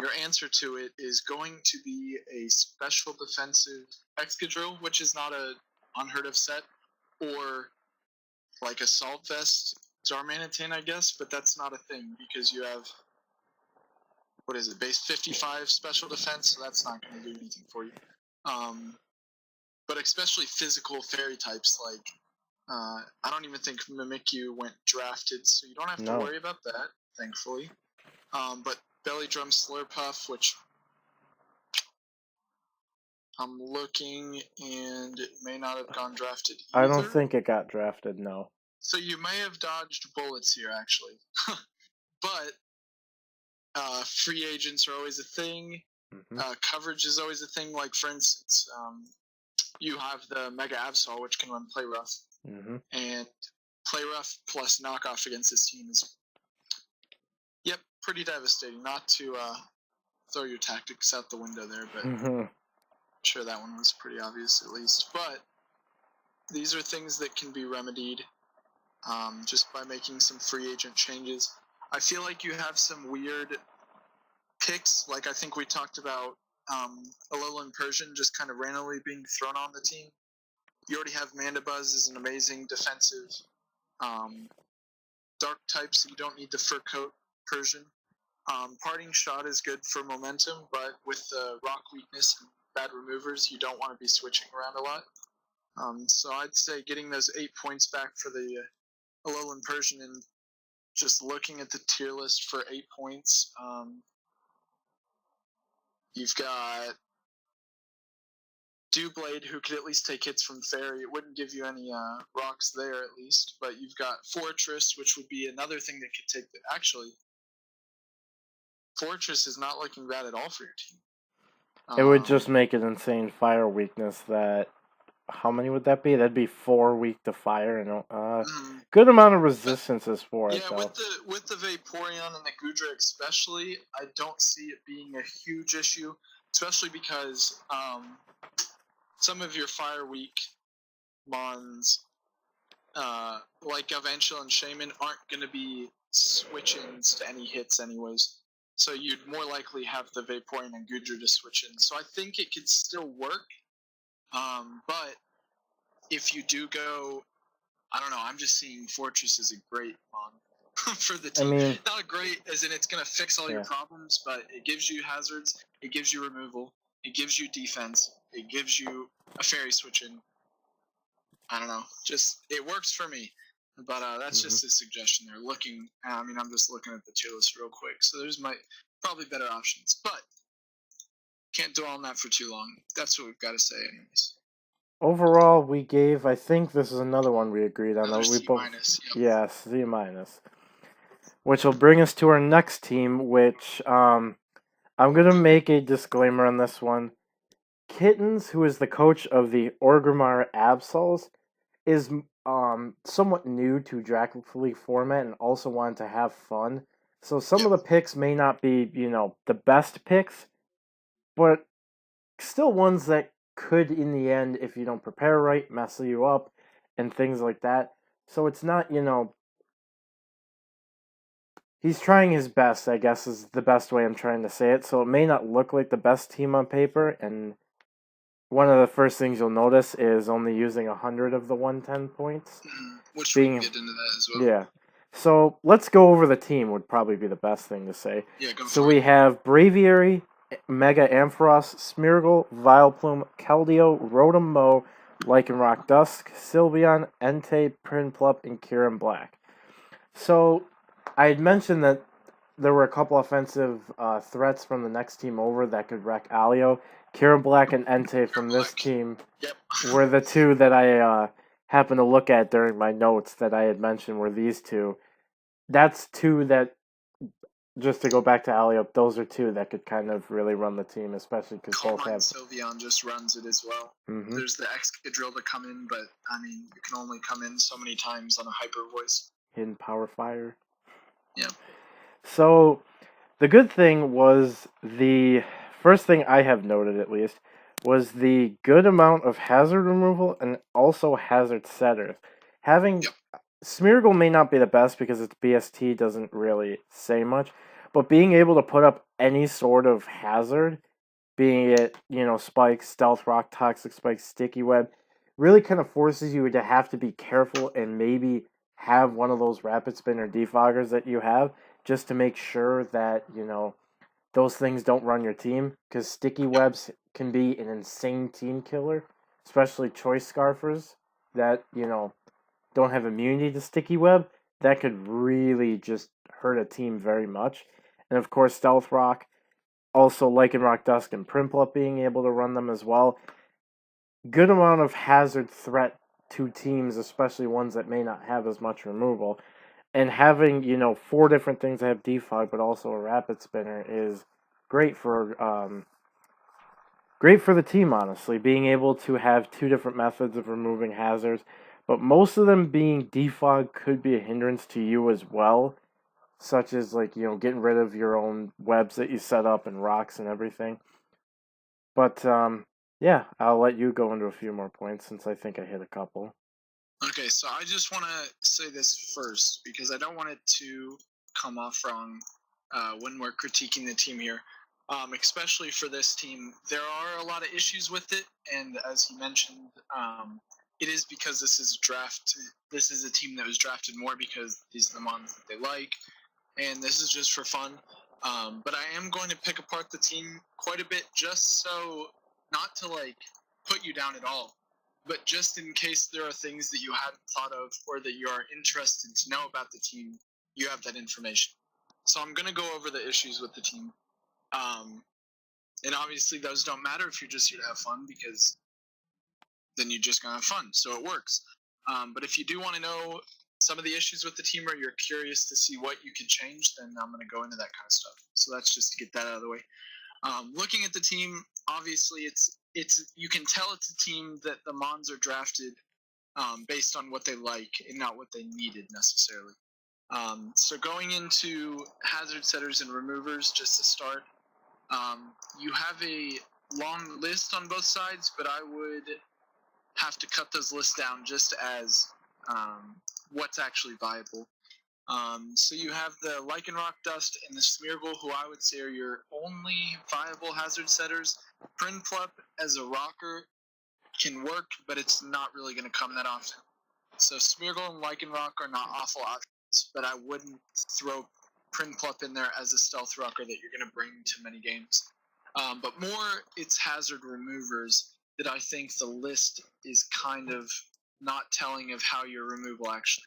Your answer to it is going to be a special defensive Excadrill, which is not a unheard of set, or like Assault Vest Darmanitan, I guess, but that's not a thing because you have what is it, base 55 special defense, so that's not going to do anything for you. But especially physical fairy types, like, I don't even think Mimikyu went drafted, so you don't have to worry about that, thankfully. But Belly Drum Slurpuff, which I'm looking, and it may not have gone drafted either. I don't think it got drafted, no. So you may have dodged bullets here, actually. But free agents are always a thing. Mm-hmm. Coverage is always a thing. Like, for instance, you have the Mega Absol, which can run Play Rough. Mm-hmm. And Play Rough plus Knockoff against this team is, pretty devastating. Not to throw your tactics out the window there, but I'm sure that one was pretty obvious at least. But these are things that can be remedied just by making some free agent changes. I feel like you have some weird picks, like I think we talked about Alolan Persian just kind of randomly being thrown on the team. You already have Mandibuzz as an amazing defensive dark type, so you don't need the Fur Coat Persian. Parting Shot is good for momentum, but with the rock weakness and bad removers, you don't want to be switching around a lot. So I'd say getting those 8 points back for the Alolan Persian and just looking at the tier list for 8 points, you've got Dewblade, who could at least take hits from Fairy. It wouldn't give you any rocks there, at least. But you've got Fortress, which would be another thing that could take actually, Fortress is not looking bad at all for your team. It would just make an insane fire weakness that... How many would that be? That'd be 4 weak to fire, and good amount of resistances for it. Yeah, with the Vaporeon and the Goodra especially, I don't see it being a huge issue, especially because some of your fire weak mons, like Galvantula and Shaman, aren't going to be switch-ins to any hits anyways. So you'd more likely have the Vaporeon and Goodra to switch in. So I think it could still work. But if you do go, I don't know, I'm just seeing Fortress as a great mon for the team. I mean, not great as in it's going to fix all your problems, but it gives you hazards, it gives you removal, it gives you defense, it gives you a fairy switch in. I don't know, just it works for me. But that's just a suggestion there. I'm just looking at the tier list real quick, so there's probably better options. But can't dwell on that for too long. That's what we've got to say anyways. Overall, we gave, I think this is another one we agreed on. C-. Yeah, C-. Which will bring us to our next team, which I'm going to make a disclaimer on this one. Kittens, who is the coach of the Orgrimmar Absols, is somewhat new to Dragon League format and also wanted to have fun. So some of the picks may not be, the best picks, but still ones that could, in the end, if you don't prepare right, mess you up and things like that. So it's not, he's trying his best, I guess, is the best way I'm trying to say it. So it may not look like the best team on paper, and one of the first things you'll notice is only using 100 of the 110 points. Which we can get into that as well. Yeah. So let's go over the team would probably be the best thing to say. Yeah, go for it. So we have Braviary, Mega Ampharos, Smeargle, Vileplume, Keldeo, Rotom Mow, Lycanroc Dusk, Sylveon, Entei, Prinplup, and Kyurem Black. So I had mentioned that there were a couple offensive threats from the next team over that could wreck Alio. Kyurem Black and Entei from this team were the two that I happened to look at during my notes that I had mentioned were these two. That's two that, just to go back to Alio, those are two that could kind of really run the team, especially because both have... Sylveon just runs it as well. Mm-hmm. There's the Excadrill to come in, but, you can only come in so many times on a Hyper Voice. Hidden Power Fire. Yeah. So, the good thing was the first thing I have noted, at least, was the good amount of hazard removal and also hazard setters. Having... Smeargle may not be the best because its BST doesn't really say much, but being able to put up any sort of hazard, being it, Spike, Stealth Rock, Toxic Spike, Sticky Web, really kind of forces you to have to be careful and maybe have one of those Rapid Spin or Defoggers that you have just to make sure that, those things don't run your team, because sticky webs can be an insane team killer, especially choice scarfers that, don't have immunity to sticky web. That could really just hurt a team very much. And of course, Stealth Rock, also Lycan Rock Dusk and Primplup being able to run them as well. Good amount of hazard threat to teams, especially ones that may not have as much removal. And having, 4 different things that have defog, but also a rapid spinner is great for the team, honestly. Being able to have 2 different methods of removing hazards, but most of them being defog could be a hindrance to you as well, such as getting rid of your own webs that you set up and rocks and everything. But yeah, I'll let you go into a few more points since I think I hit a couple. Okay, so I just want to say this first because I don't want it to come off wrong when we're critiquing the team here. Especially for this team, there are a lot of issues with it, and as you mentioned, it is because this is a team that was drafted more because these are the ones that they like, and this is just for fun. But I am going to pick apart the team quite a bit, just so not to put you down at all, but just in case there are things that you hadn't thought of or that you are interested to know about the team, you have that information. So I'm going to go over the issues with the team. And obviously those don't matter if you're just here to have fun, because then you're just going to have fun. So it works. But if you do want to know some of the issues with the team, or you're curious to see what you could change, then I'm going to go into that kind of stuff. So that's just to get that out of the way. Looking at the team, obviously it's you can tell it's a team that the Mons are drafted based on what they like and not what they needed necessarily. So going into hazard setters and removers, just to start, you have a long list on both sides, but I would have to cut those lists down just as what's actually viable. So you have the Lycan Rock Dust and the Smeargle, who I would say are your only viable hazard setters. Primplup as a rocker can work, but it's not really going to come that often. So Smeargle and Lycan Rock are not awful options, but I wouldn't throw Primplup in there as a stealth rocker that you're going to bring to many games. But more, it's hazard removers that I think the list is kind of not telling of how your removal actually.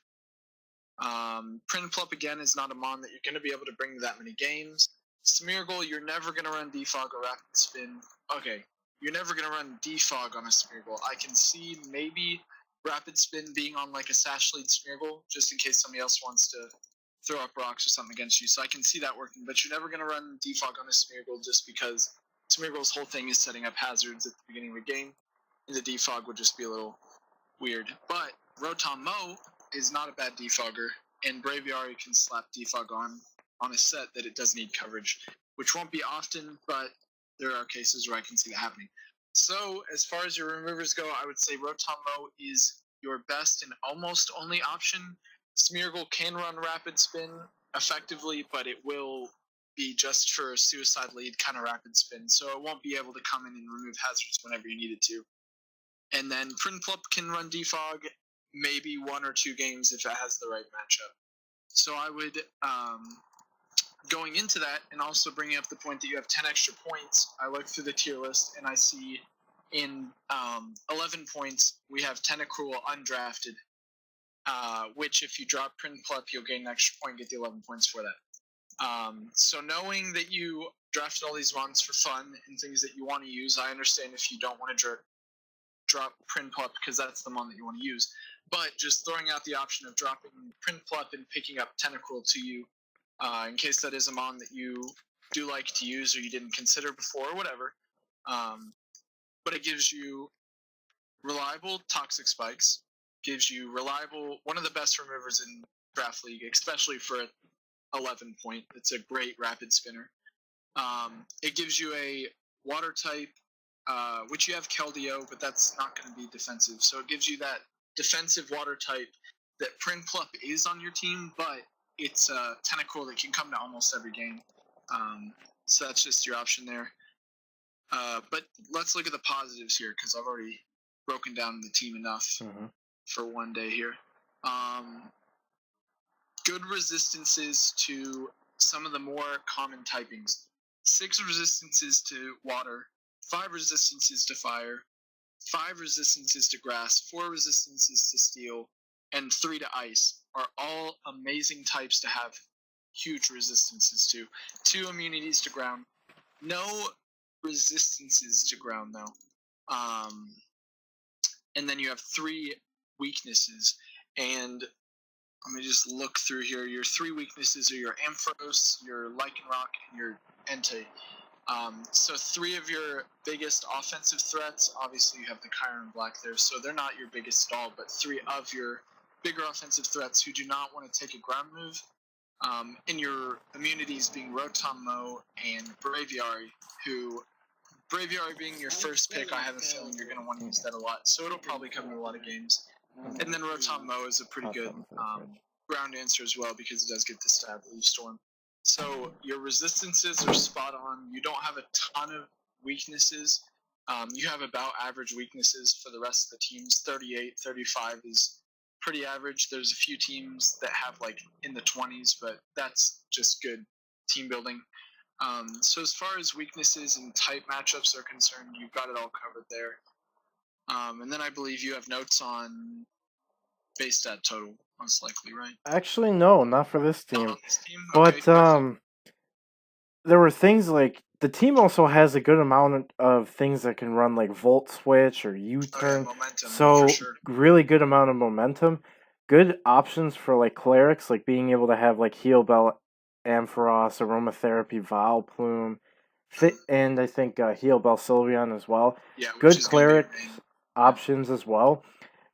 Primplup, again, is not a mon that you're going to be able to bring to that many games. Smeargle, you're never going to run Defog or Rapid Spin. Okay, you're never going to run Defog on a Smeargle. I can see maybe Rapid Spin being on a Sash Lead Smeargle, just in case somebody else wants to throw up rocks or something against you. So I can see that working, but you're never going to run Defog on a Smeargle just because Smeargle's whole thing is setting up hazards at the beginning of a game, and the Defog would just be a little weird. But Rotom Mo is not a bad defogger, and Braviary can slap defog on a set that it does need coverage, which won't be often, but there are cases where I can see that happening. So as far as your removers go, I would say Rotom Mo is your best and almost only option. Smeargle can run Rapid Spin effectively, but it will be just for a suicide lead kind of Rapid Spin, so it won't be able to come in and remove hazards whenever you need it to. And then Primplup can run defog maybe 1 or 2 games if it has the right matchup. So I would, going into that, and also bringing up the point that you have 10 extra points, I look through the tier list and I see in 11 points we have Tentacruel undrafted, which if you drop Primplup, you'll gain an extra point and get the 11 points for that. So knowing that you drafted all these mons for fun and things that you want to use, I understand if you don't want to drop Primplup because that's the mon that you want to use. But just throwing out the option of dropping Primplup and picking up Tentacruel to you, in case that is a mon that you do like to use or you didn't consider before or whatever. But it gives you reliable Toxic Spikes, gives you reliable, one of the best removers in Draft League, especially for 11 point. It's a great Rapid Spinner. It gives you a Water type, which you have Keldeo, but that's not going to be defensive. So it gives you that defensive Water type that Primplup is on your team, but it's a Tentacruel that can come to almost every game. So that's just your option there. But let's look at the positives here, because I've already broken down the team enough for one day here. Good resistances to some of the more common typings. 6 resistances to water, 5 resistances to fire, 5 resistances to grass, 4 resistances to steel, and 3 to ice are all amazing types to have huge resistances to. 2 immunities to ground. No resistances to ground, though. And then you have 3 weaknesses. And let me just look through here. Your 3 weaknesses are your Ampharos, your Lycanroc, and your Entei. So 3 of your biggest offensive threats, obviously you have the Chiron Black there, so they're not your biggest at all, but 3 of your bigger offensive threats who do not want to take a ground move, in your immunities being Rotom-Mow and Braviary, who, Braviary being your first pick, I have a feeling you're going to want to use that a lot, so it'll probably come in a lot of games. And then Rotom-Mow is a pretty good ground answer as well, because it does get the stab Leaf Storm. So your resistances are spot on. You don't have a ton of weaknesses. You have about average weaknesses for the rest of the teams. 38, 35 is pretty average. There's a few teams that have like in the 20s, but that's just good team building. So as far as weaknesses and type matchups are concerned, you've got it all covered there. And then I believe you have notes on base stat total, most likely, right? Actually, no, not for this team. Not on this team? But Okay, there were things like the team also has a good amount of things that can run like Volt Switch or U-turn. momentum, So for sure. really good amount of momentum. Good options for like clerics, like being able to have like Heal Bell, Ampharos, Aromatherapy, Vileplume, and I think Heal Bell Sylveon as well. Yeah, Good cleric options as well.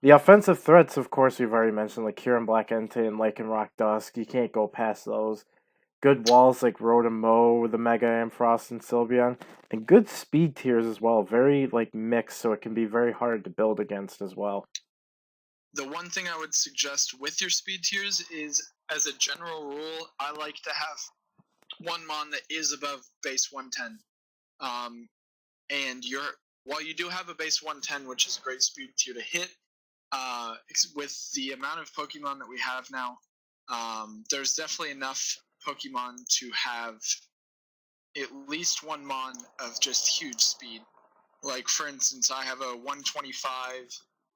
The offensive threats, of course, we've already mentioned, like Kieran Black Entei and Lycanroc Dusk. You can't go past those. Good walls like Rotom-Mow with the Mega Ampharos and Sylveon. And good speed tiers as well. Very like mixed, so it can be very hard to build against as well. The one thing I would suggest with your speed tiers is, as a general rule, I like to have one mon that is above base 110. And while you do have a base 110, which is a great speed tier to hit, with the amount of Pokemon that we have now, there's definitely enough Pokemon to have at least one mon of just huge speed. Like, for instance, I have a 125.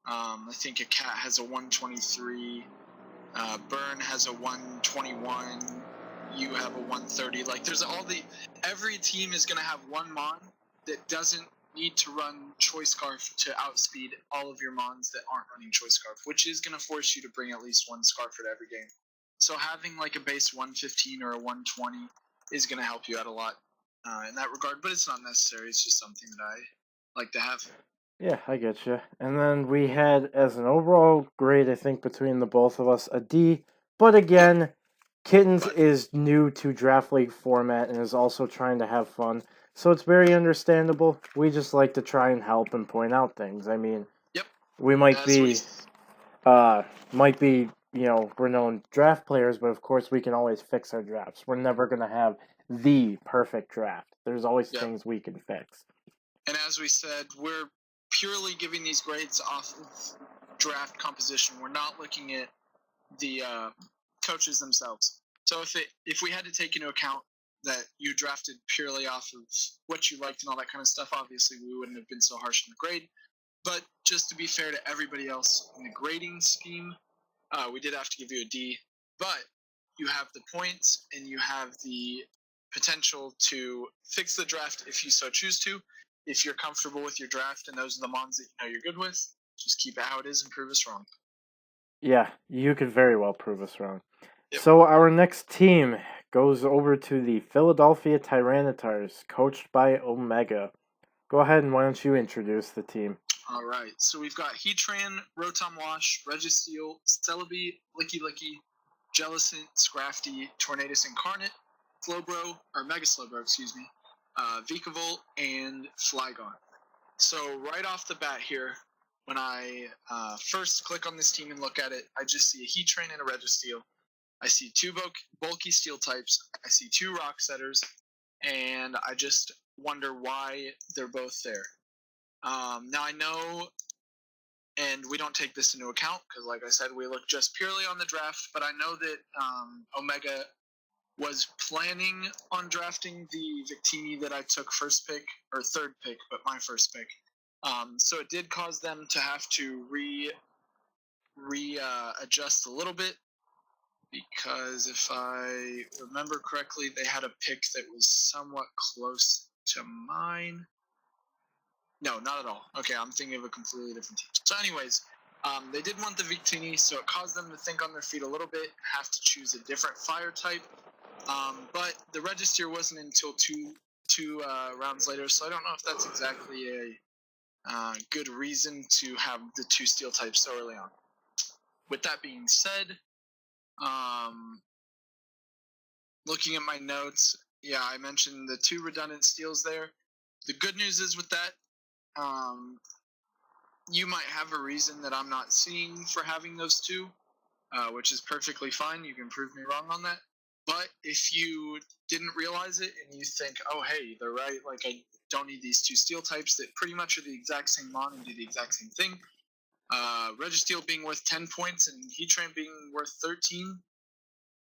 I think a Cat has a 123. Burn has a 121. You have a 130. Like, there's every team is going to have one mon that doesn't need to run Choice Scarf to outspeed all of your mons that aren't running Choice Scarf, which is going to force you to bring at least one Scarf at every game. So having like a base 115 or a 120 is going to help you out a lot in that regard, but it's not necessary. It's just something that I like to have. Yeah, I get you. And then we had, as an overall grade, I think between the both of us, a D. But again, Kittens is new to Draft League format and is also trying to have fun. So it's very understandable. We just like to try and help and point out things. I mean, we might be, renowned draft players, but of course we can always fix our drafts. We're never going to have the perfect draft. There's always things we can fix. And as we said, we're purely giving these grades off of draft composition. We're not looking at the coaches themselves. So if we had to take into account that you drafted purely off of what you liked and all that kind of stuff, obviously we wouldn't have been so harsh in the grade. But just to be fair to everybody else in the grading scheme, we did have to give you a D. But you have the points and you have the potential to fix the draft if you so choose to. If you're comfortable with your draft and those are the mons that you know you're good with, just keep it how it is and prove us wrong. Yeah, you could very well prove us wrong. Yep. So our next team goes over to the Philadelphia Tyranitar, coached by Omega. Go ahead and why don't you introduce the team? All right, so we've got Heatran, Rotom Wash, Registeel, Celebi, Licky Licky, Jellicent, Scrafty, Tornadus Incarnate, Mega Slowbro, Vikavolt, and Flygon. So right off the bat here, when I first click on this team and look at it, I just see a Heatran and a Registeel. I see 2 bulky steel types. I see 2 rock setters, and I just wonder why they're both there. Now I know, and we don't take this into account because, like I said, we look just purely on the draft. But I know that Omega was planning on drafting the Victini that I took first pick, or third pick, but my first pick. So it did cause them to have to adjust a little bit, because if I remember correctly, they had a pick that was somewhat close to mine. No, not at all. Okay, I'm thinking of a completely different team. So anyways, they did want the Victini, so it caused them to think on their feet a little bit, have to choose a different fire type. But the Registeer wasn't until two rounds later, so I don't know if that's exactly a good reason to have the two steel types so early on. With that being said, looking at my notes, yeah, I mentioned the two redundant steels there. The good news is with that, you might have a reason that I'm not seeing for having those two, which is perfectly fine. You can prove me wrong on that. But if you didn't realize it and you think, oh, hey, they're right, like I don't need these two steel types that pretty much are the exact same mon and do the exact same thing. Registeel being worth 10 points and Heatran being worth 13,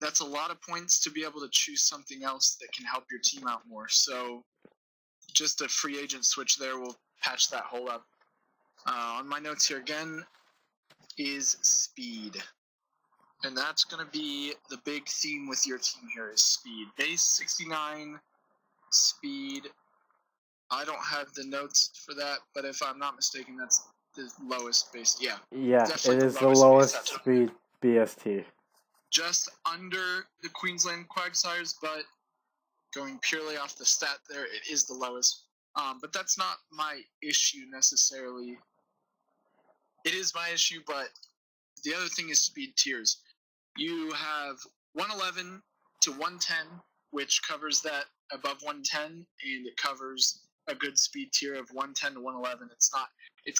that's a lot of points to be able to choose something else that can help your team out more. So just a free agent switch there will patch that hole up. On my notes here again is speed. And that's going to be the big theme with your team here is speed. Base 69, speed. I don't have the notes for that, but if I'm not mistaken, that's the lowest base. Yeah. Yeah, it definitely is the lowest speed BST. Just under the Queensland Quagsires, but going purely off the stat there, it is the lowest. But that's not my issue necessarily. It is my issue, but the other thing is speed tiers. You have 111 to 110, which covers that above 110, and it covers a good speed tier of 110 to 111. It's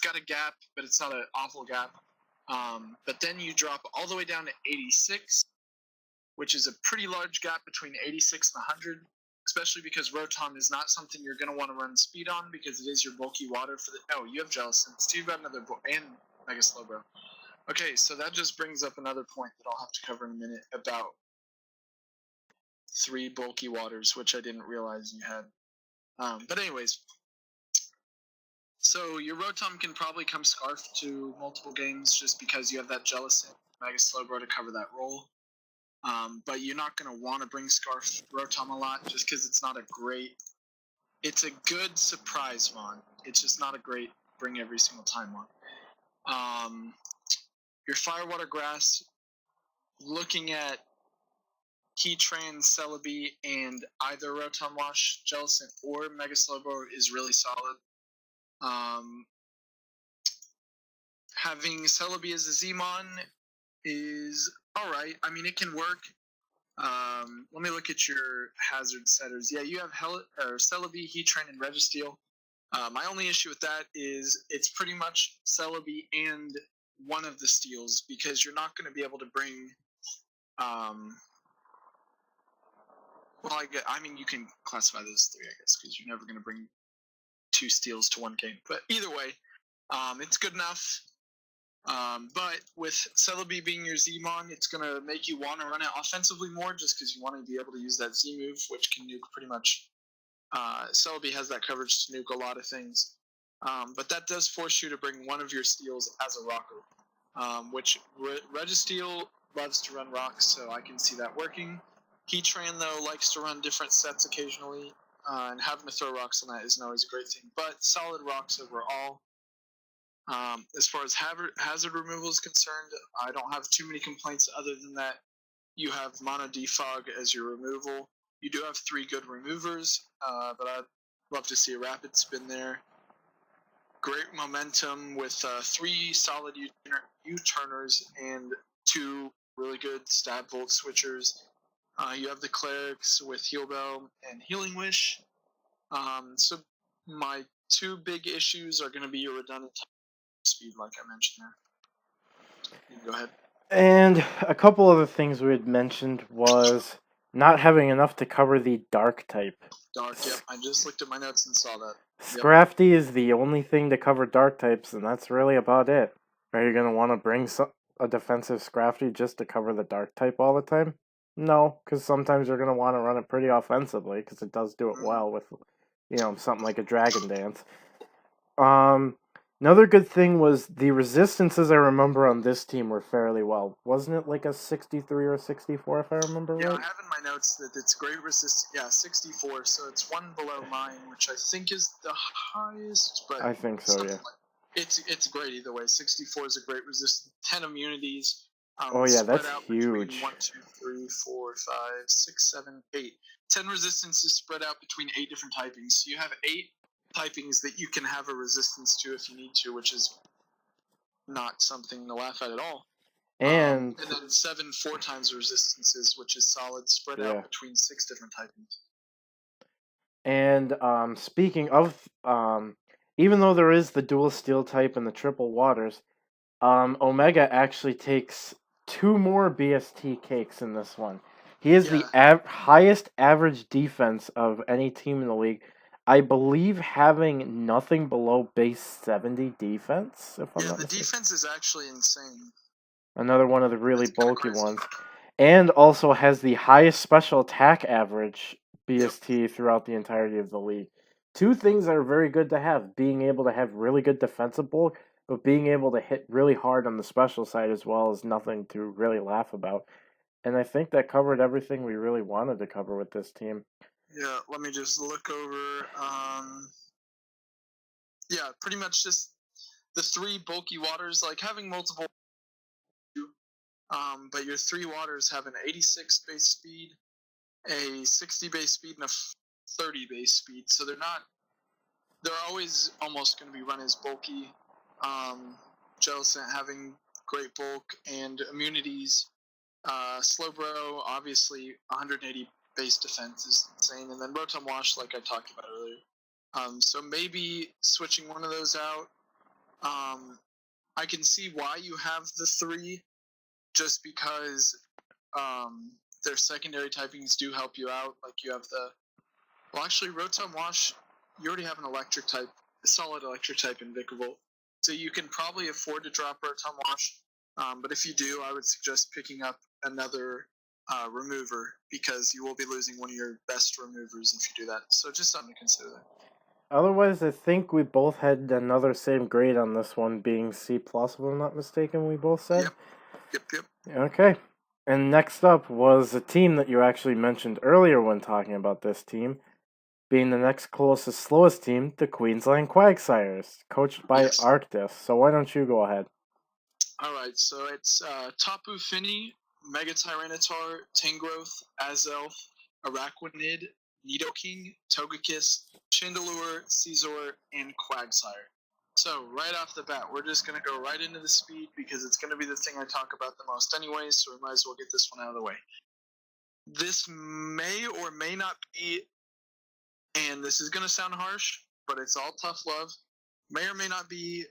got a gap, but it's not an awful gap. But then you drop all the way down to 86, which is a pretty large gap between 86 and 100, especially because Rotom is not something you're going to want to run speed on because it is your bulky water for the... Oh, you have Jellicent, too. You've got another... And Mega Slowbro. Okay, so that just brings up another point that I'll have to cover in a minute about 3 bulky waters, which I didn't realize you had. But anyways, so your Rotom can probably come Scarf to multiple games just because you have that Jellicent, Mega Slowbro to cover that role. But you're not going to want to bring Scarf Rotom a lot just because it's not a great... It's a good surprise mon. It's just not a great bring every single time mon. Your Firewater Grass, looking at Heatran, Celebi, and either Rotom Wash, Jellicent, or Mega Slowbro is really solid. Having Celebi as a Z-Mon is alright. I mean, it can work. Let me look at your hazard setters. Yeah, you have Celebi, Heatran, and Registeel. My only issue with that is it's pretty much Celebi and one of the steals because you're not going to be able to bring... well, I mean, you can classify those 3, I guess, because you're never going to bring 2 steals to 1 game. But either way, it's good enough. But with Celebi being your Z-Mon, it's going to make you want to run it offensively more just because you want to be able to use that Z-move, which can nuke pretty much... Celebi has that coverage to nuke a lot of things. But that does force you to bring one of your steals as a rocker, which Registeel loves to run rocks, so I can see that working. Heatran, though, likes to run different sets occasionally, and having to throw rocks on that isn't always a great thing. But solid rocks overall. As far as hazard removal is concerned, I don't have too many complaints other than that you have Mono Defog as your removal. You do have 3 good removers, but I'd love to see a Rapid Spin there. Great momentum with 3 solid U-turners and 2 really good Stab Volt switchers. You have the Clerics with Heal Bell and Healing Wish. So my 2 big issues are going to be your redundant speed, like I mentioned there. You can go ahead. And a couple other things we had mentioned was not having enough to cover the Dark type. Dark, yep. I just looked at my notes and saw that. Scrafty is the only thing to cover Dark types, and that's really about it. Are you going to want to bring a defensive Scrafty just to cover the Dark type all the time? No, because sometimes you're going to want to run it pretty offensively because it does do it well with, something like a Dragon Dance. Um, Another good thing was the resistances I remember on this team were fairly well. Wasn't it like a 63 or 64 if I remember Yeah, right? I have in my notes that it's great resist. Yeah, 64. So it's one below mine, which I think is the highest, but I think so, something yeah. like it's great either way. 64 is a great resistance. 10 immunities. Oh yeah, Spread that's out between huge. 1, 2, 3, 4, 5, 6, 7, 8. 10 resistances spread out between 8 different typings. So you have 8 typings that you can have a resistance to if you need to, which is not something to laugh at all. And And then 7 4 times resistances, which is solid, spread out yeah. between 6 different typings. And speaking of even though there is the dual steel type and the triple waters, Omega actually takes 2 more BST cakes in this one. He is the Yeah, highest average defense of any team in the league. I believe having nothing below base 70 defense, if I'm yeah. not The mistaken. defense is actually insane. Another one of the really It's kind of bulky crazy. ones. And also has the highest special attack average Yep. BST throughout the entirety of the league. Two things that are very good to have: being able to have really good defensive bulk, but being able to hit really hard on the special side as well is nothing to really laugh about. And I think that covered everything we really wanted to cover with this team. Yeah. Let me just look over. Yeah, pretty much just the 3 bulky waters, like having multiple. But your 3 waters have an 86 base speed, a 60 base speed, and a 30 base speed. So they're always almost going to be run as bulky. Jellicent having great bulk and immunities. Slowbro, obviously, 180 base defense is insane. And then Rotom Wash, like I talked about earlier. So maybe switching one of those out. I can see why you have the 3, just because their secondary typings do help you out. Like you have actually, Rotom Wash, you already have an electric type, a solid electric type in Vikavolt. So you can probably afford to drop Rotom Wash. But if you do, I would suggest picking up another remover, because you will be losing one of your best removers if you do that. So just something to consider there. Otherwise, I think we both had another same grade on this one, being C plus, if I'm not mistaken. We both said. Yep, yep, yep. Okay. And next up was a team that you actually mentioned earlier when talking about this team, being the next closest, slowest team, the Queensland Quagsires, coached by Yes. Arctis. So why don't you go ahead? All right, so it's Tapu Fini, Mega Tyranitar, Tangrowth, Azelf, Araquanid, Nidoking, Togekiss, Chandelure, Caesar, and Quagsire. So right off the bat, we're just going to go right into the speed, because it's going to be the thing I talk about the most anyway, so we might as well get this one out of the way. This may or may not be, and this is going to sound harsh, but it's all tough love, may or may not be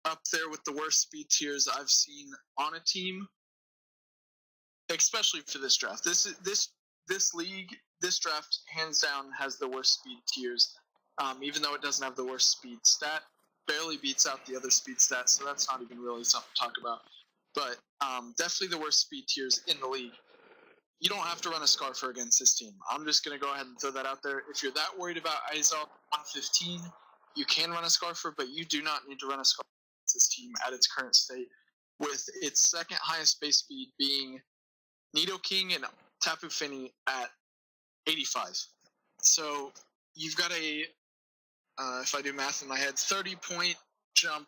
up there with the worst speed tiers I've seen on a team, especially for this draft. This league, this draft, hands down, has the worst speed tiers. Even though it doesn't have the worst speed stat, barely beats out the other speed stats, so that's not even really something to talk about. But definitely the worst speed tiers in the league. You don't have to run a Scarfer against this team. I'm just going to go ahead and throw that out there. If you're that worried about Izal 115, you can run a Scarfer, but you do not need to run a Scarfer against this team at its current state, with its second highest base speed being Nidoking and Tapu Fini at 85. So you've got if I do math in my head, 30-point jump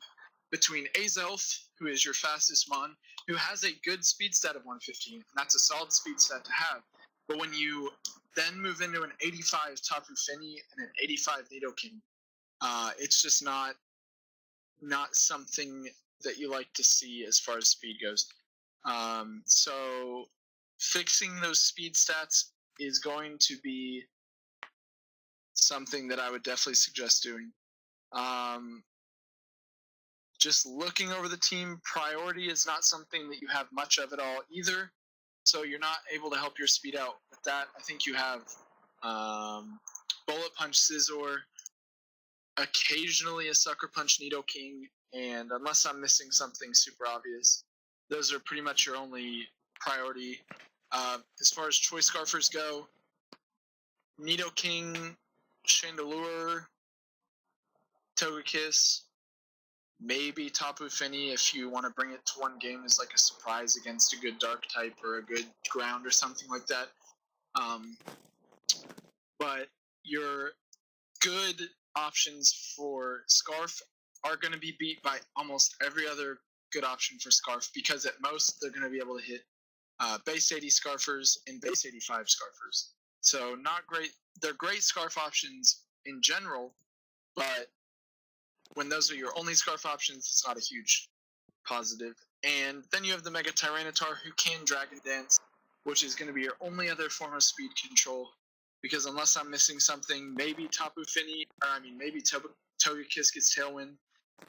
between Azelf, who is your fastest mon, who has a good speed stat of 115, and that's a solid speed stat to have. But when you then move into an 85 Tapu Fini and an 85 Nidoking, it's just not something that you like to see as far as speed goes. So fixing those speed stats is going to be something that I would definitely suggest doing. Just looking over the team, priority is not something that you have much of at all either. So you're not able to help your speed out with that. I think you have Bullet Punch Scizor, occasionally a Sucker Punch Nidoking, and unless I'm missing something super obvious, those are pretty much your only priority As far as choice scarfers go, Nidoking, Chandelure, Togekiss, maybe Tapu Fini if you want to bring it to one game as like a surprise against a good dark type or a good ground or something like that. But your good options for Scarf are going to be beat by almost every other good option for Scarf because at most they're going to be able to hit base 80 Scarfers and base 85 Scarfers. So not great. They're great Scarf options in general, but when those are your only Scarf options, it's not a huge positive. And then you have the Mega Tyranitar who can Dragon Dance, which is going to be your only other form of speed control. Because unless I'm missing something, maybe Tapu Fini, maybe Togekiss gets Tailwind.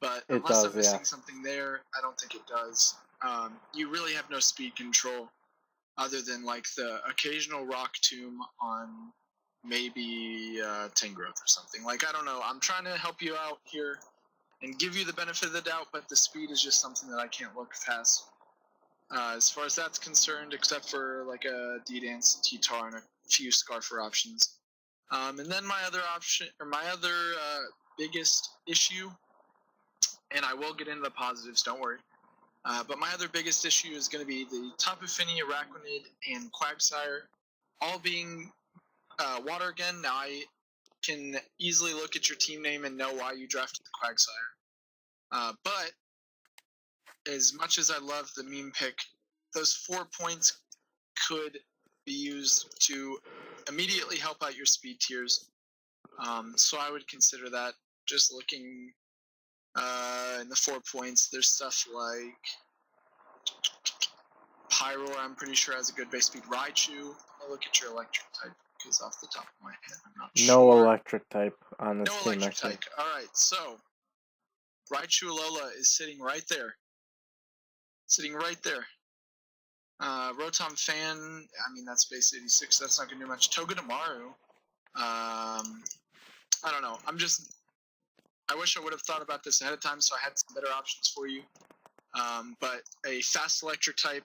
But It unless does, I'm missing something there, I don't think it does. You really have no speed control other than like the occasional Rock Tomb on maybe Tangrowth or something. Like, I don't know. I'm trying to help you out here and give you the benefit of the doubt, but the speed is just something that I can't look past. As far as that's concerned, except for like a D-Dance, T-Tar, and a few Scarfer options. And then my other option, or my other biggest issue, and I will get into the positives, don't worry. But my other biggest issue is going to be the Tapu Fini, Araquanid, and Quagsire all being water again. Now I can easily look at your team name and know why you drafted the Quagsire. But as much as I love the meme pick, those 4 points could be used to immediately help out your speed tiers. So I would consider that. Just looking in the 4 points, there's stuff like Pyro, I'm pretty sure has a good base speed. Raichu, I'll look at your electric type because off the top of my head, I'm not sure. No electric type on this No team, electric actually. type. Alright, so Raichu Alola is sitting right there. Rotom Fan, that's base 86. That's not going to do much. Togedemaru, I don't know. I wish I would have thought about this ahead of time so I had some better options for you. But a fast electric type,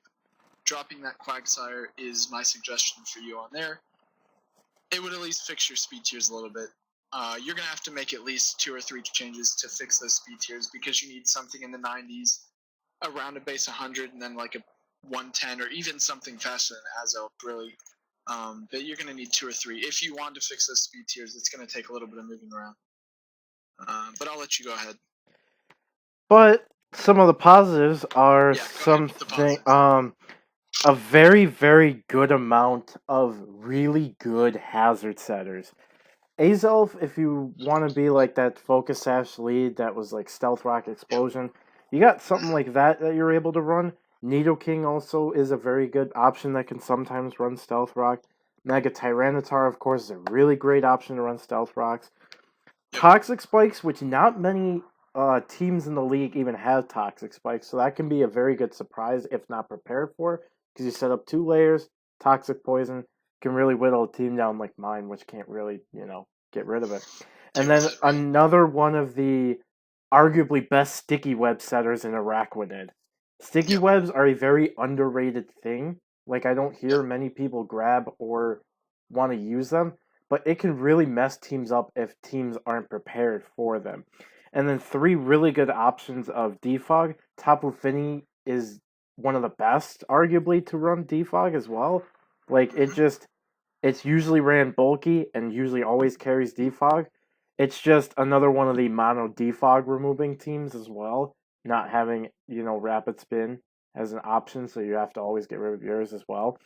dropping that Quagsire is my suggestion for you on there. It would at least fix your speed tiers a little bit. You're going to have to make at least 2 or 3 changes to fix those speed tiers because you need something in the 90s, around a base 100, and then like a 110 or even something faster than Azo, really. But you're going to need 2 or 3. If you want to fix those speed tiers, it's going to take a little bit of moving around. But I'll let you go ahead. But some of the positives are a very, very good amount of really good hazard setters. Azelf, if you want to be like that Focus Sash lead that was like Stealth Rock Explosion, you got something like that you're able to run. Nidoking also is a very good option that can sometimes run Stealth Rock. Mega Tyranitar, of course, is a really great option to run Stealth Rocks. Toxic Spikes, which not many teams in the league even have Toxic Spikes, so that can be a very good surprise if not prepared for, because you set up 2 layers, Toxic Poison, can really whittle a team down like mine, which can't really, get rid of it. And then another one of the arguably best sticky web setters in Araquanid. Sticky webs are a very underrated thing. Like, I don't hear many people grab or want to use them, but it can really mess teams up if teams aren't prepared for them. And then 3 really good options of defog. Tapu Fini is one of the best, arguably, to run defog as well. Like, it's usually ran bulky and usually always carries defog. It's just another one of the mono defog removing teams as well, not having, rapid spin as an option, so you have to always get rid of yours as well.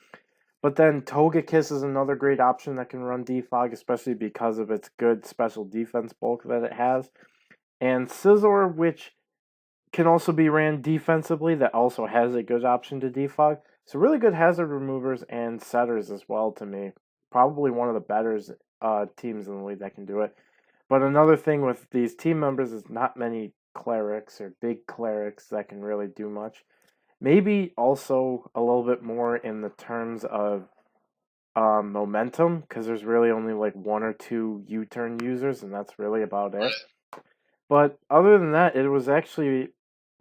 But then Togekiss is another great option that can run defog, especially because of its good special defense bulk that it has. And Scizor, which can also be ran defensively, that also has a good option to defog. So really good hazard removers and setters as well to me. Probably one of the better teams in the league that can do it. But another thing with these team members is not many clerics or big clerics that can really do much. Maybe also a little bit more in the terms of momentum, because there's really only like 1 or 2 U-turn users, and that's really about it. But other than that, it was actually,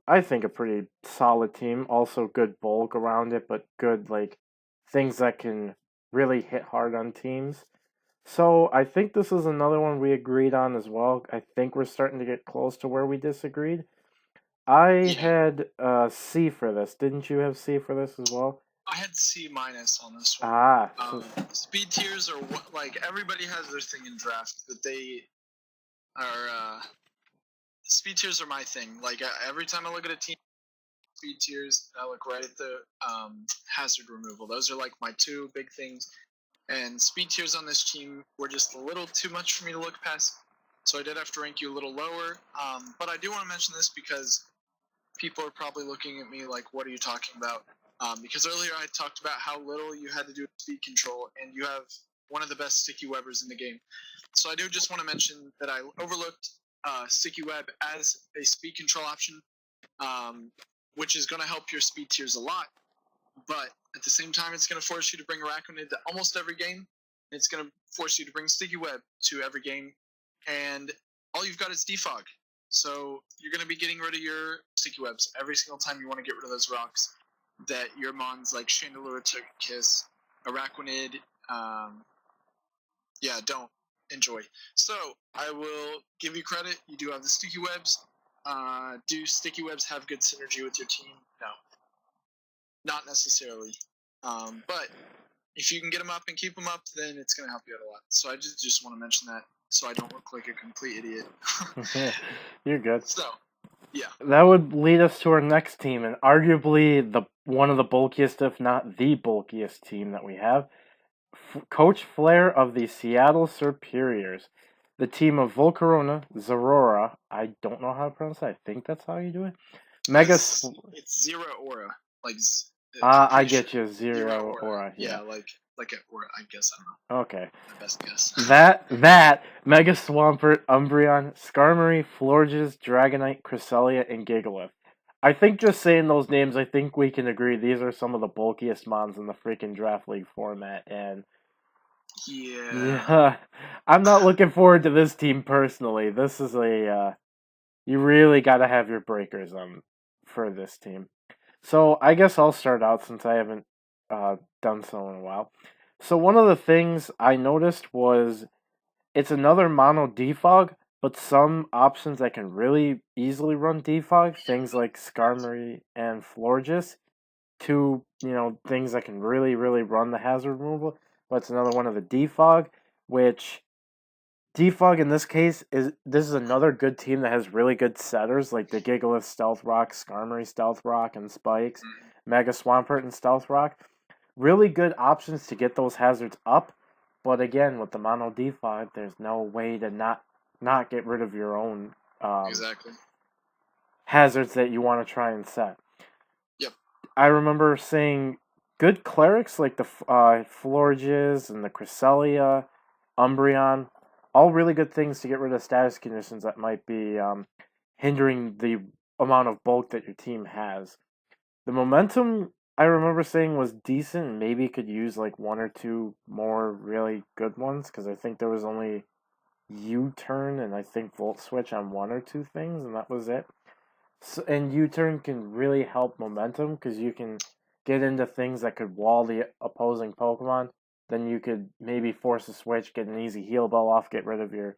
I think, a pretty solid team. Also good bulk around it, but good, like, things that can really hit hard on teams. So I think this is another one we agreed on as well. I think we're starting to get close to where we disagreed. I Yeah, had C for this. Didn't you have C for this as well? I had C minus on this one. Ah, so, Speed tiers are what, like everybody has their thing in draft, but they are speed tiers are my thing. Like every time I look at a team, speed tiers, I look right at the hazard removal. Those are like my two big things. And speed tiers on this team were just a little too much for me to look past, so I did have to rank you a little lower. But I do want to mention this because people are probably looking at me like, "What are you talking about?" Because earlier I talked about how little you had to do with speed control, and you have one of the best sticky webbers in the game. So I do just want to mention that I overlooked sticky web as a speed control option, um, which is going to help your speed tiers a lot. But at the same time, it's going to force you to bring Arachnid to almost every game. It's going to force you to bring Sticky Web to every game. And all you've got is Defog. So you're going to be getting rid of your Sticky Webs every single time you want to get rid of those rocks that your mons like Chandelure, Kiss, Arachnid, don't enjoy. So I will give you credit. You do have the Sticky Webs. Do Sticky Webs have good synergy with your team? No. Not necessarily. But if you can get them up and keep them up, then it's going to help you out a lot. So I just want to mention that so I don't look like a complete idiot. you're good. So, yeah. That would lead us to our next team, and arguably the one of the bulkiest, if not the bulkiest team that we have. Coach Flair of the Seattle Superiors. The team of Volcarona, Zorora, I don't know how to pronounce that. I think that's how you do it. It's Zero Aura. Like, I get you. Zero Aura. Yeah, Yeah. like an Aura, I guess. I don't know. Okay. My best guess. That Mega Swampert, Umbreon, Skarmory, Florges, Dragonite, Cresselia, and Gigalith. I think just saying those names, I think we can agree these are some of the bulkiest mons in the freaking draft league format, and yeah, I'm not looking forward to this team personally. This is you really got to have your breakers on for this team. So I guess I'll start out since I haven't done so in a while. So one of the things I noticed was it's another mono defog, but some options that can really easily run defog, things like Skarmory and Florges, two, things that can really, really run the hazard removal. But it's another one of the defog, which defog in this case is another good team that has really good setters like the Gigalith Stealth Rock, Skarmory Stealth Rock, and Spikes, Mega Swampert and Stealth Rock. Really good options to get those hazards up, but again, with the mono defog, there's no way to not get rid of your own Exactly. hazards that you want to try and set. Yep. I remember seeing good clerics like the Florges and the Cresselia, Umbreon, all really good things to get rid of status conditions that might be hindering the amount of bulk that your team has. The momentum I remember saying was decent. Maybe could use like one or two more really good ones because I think there was only U-turn and I think Volt Switch on one or two things, and that was it. So, and U-turn can really help momentum because you can get into things that could wall the opposing Pokemon. Then you could maybe force a switch, get an easy heal bell off, get rid of your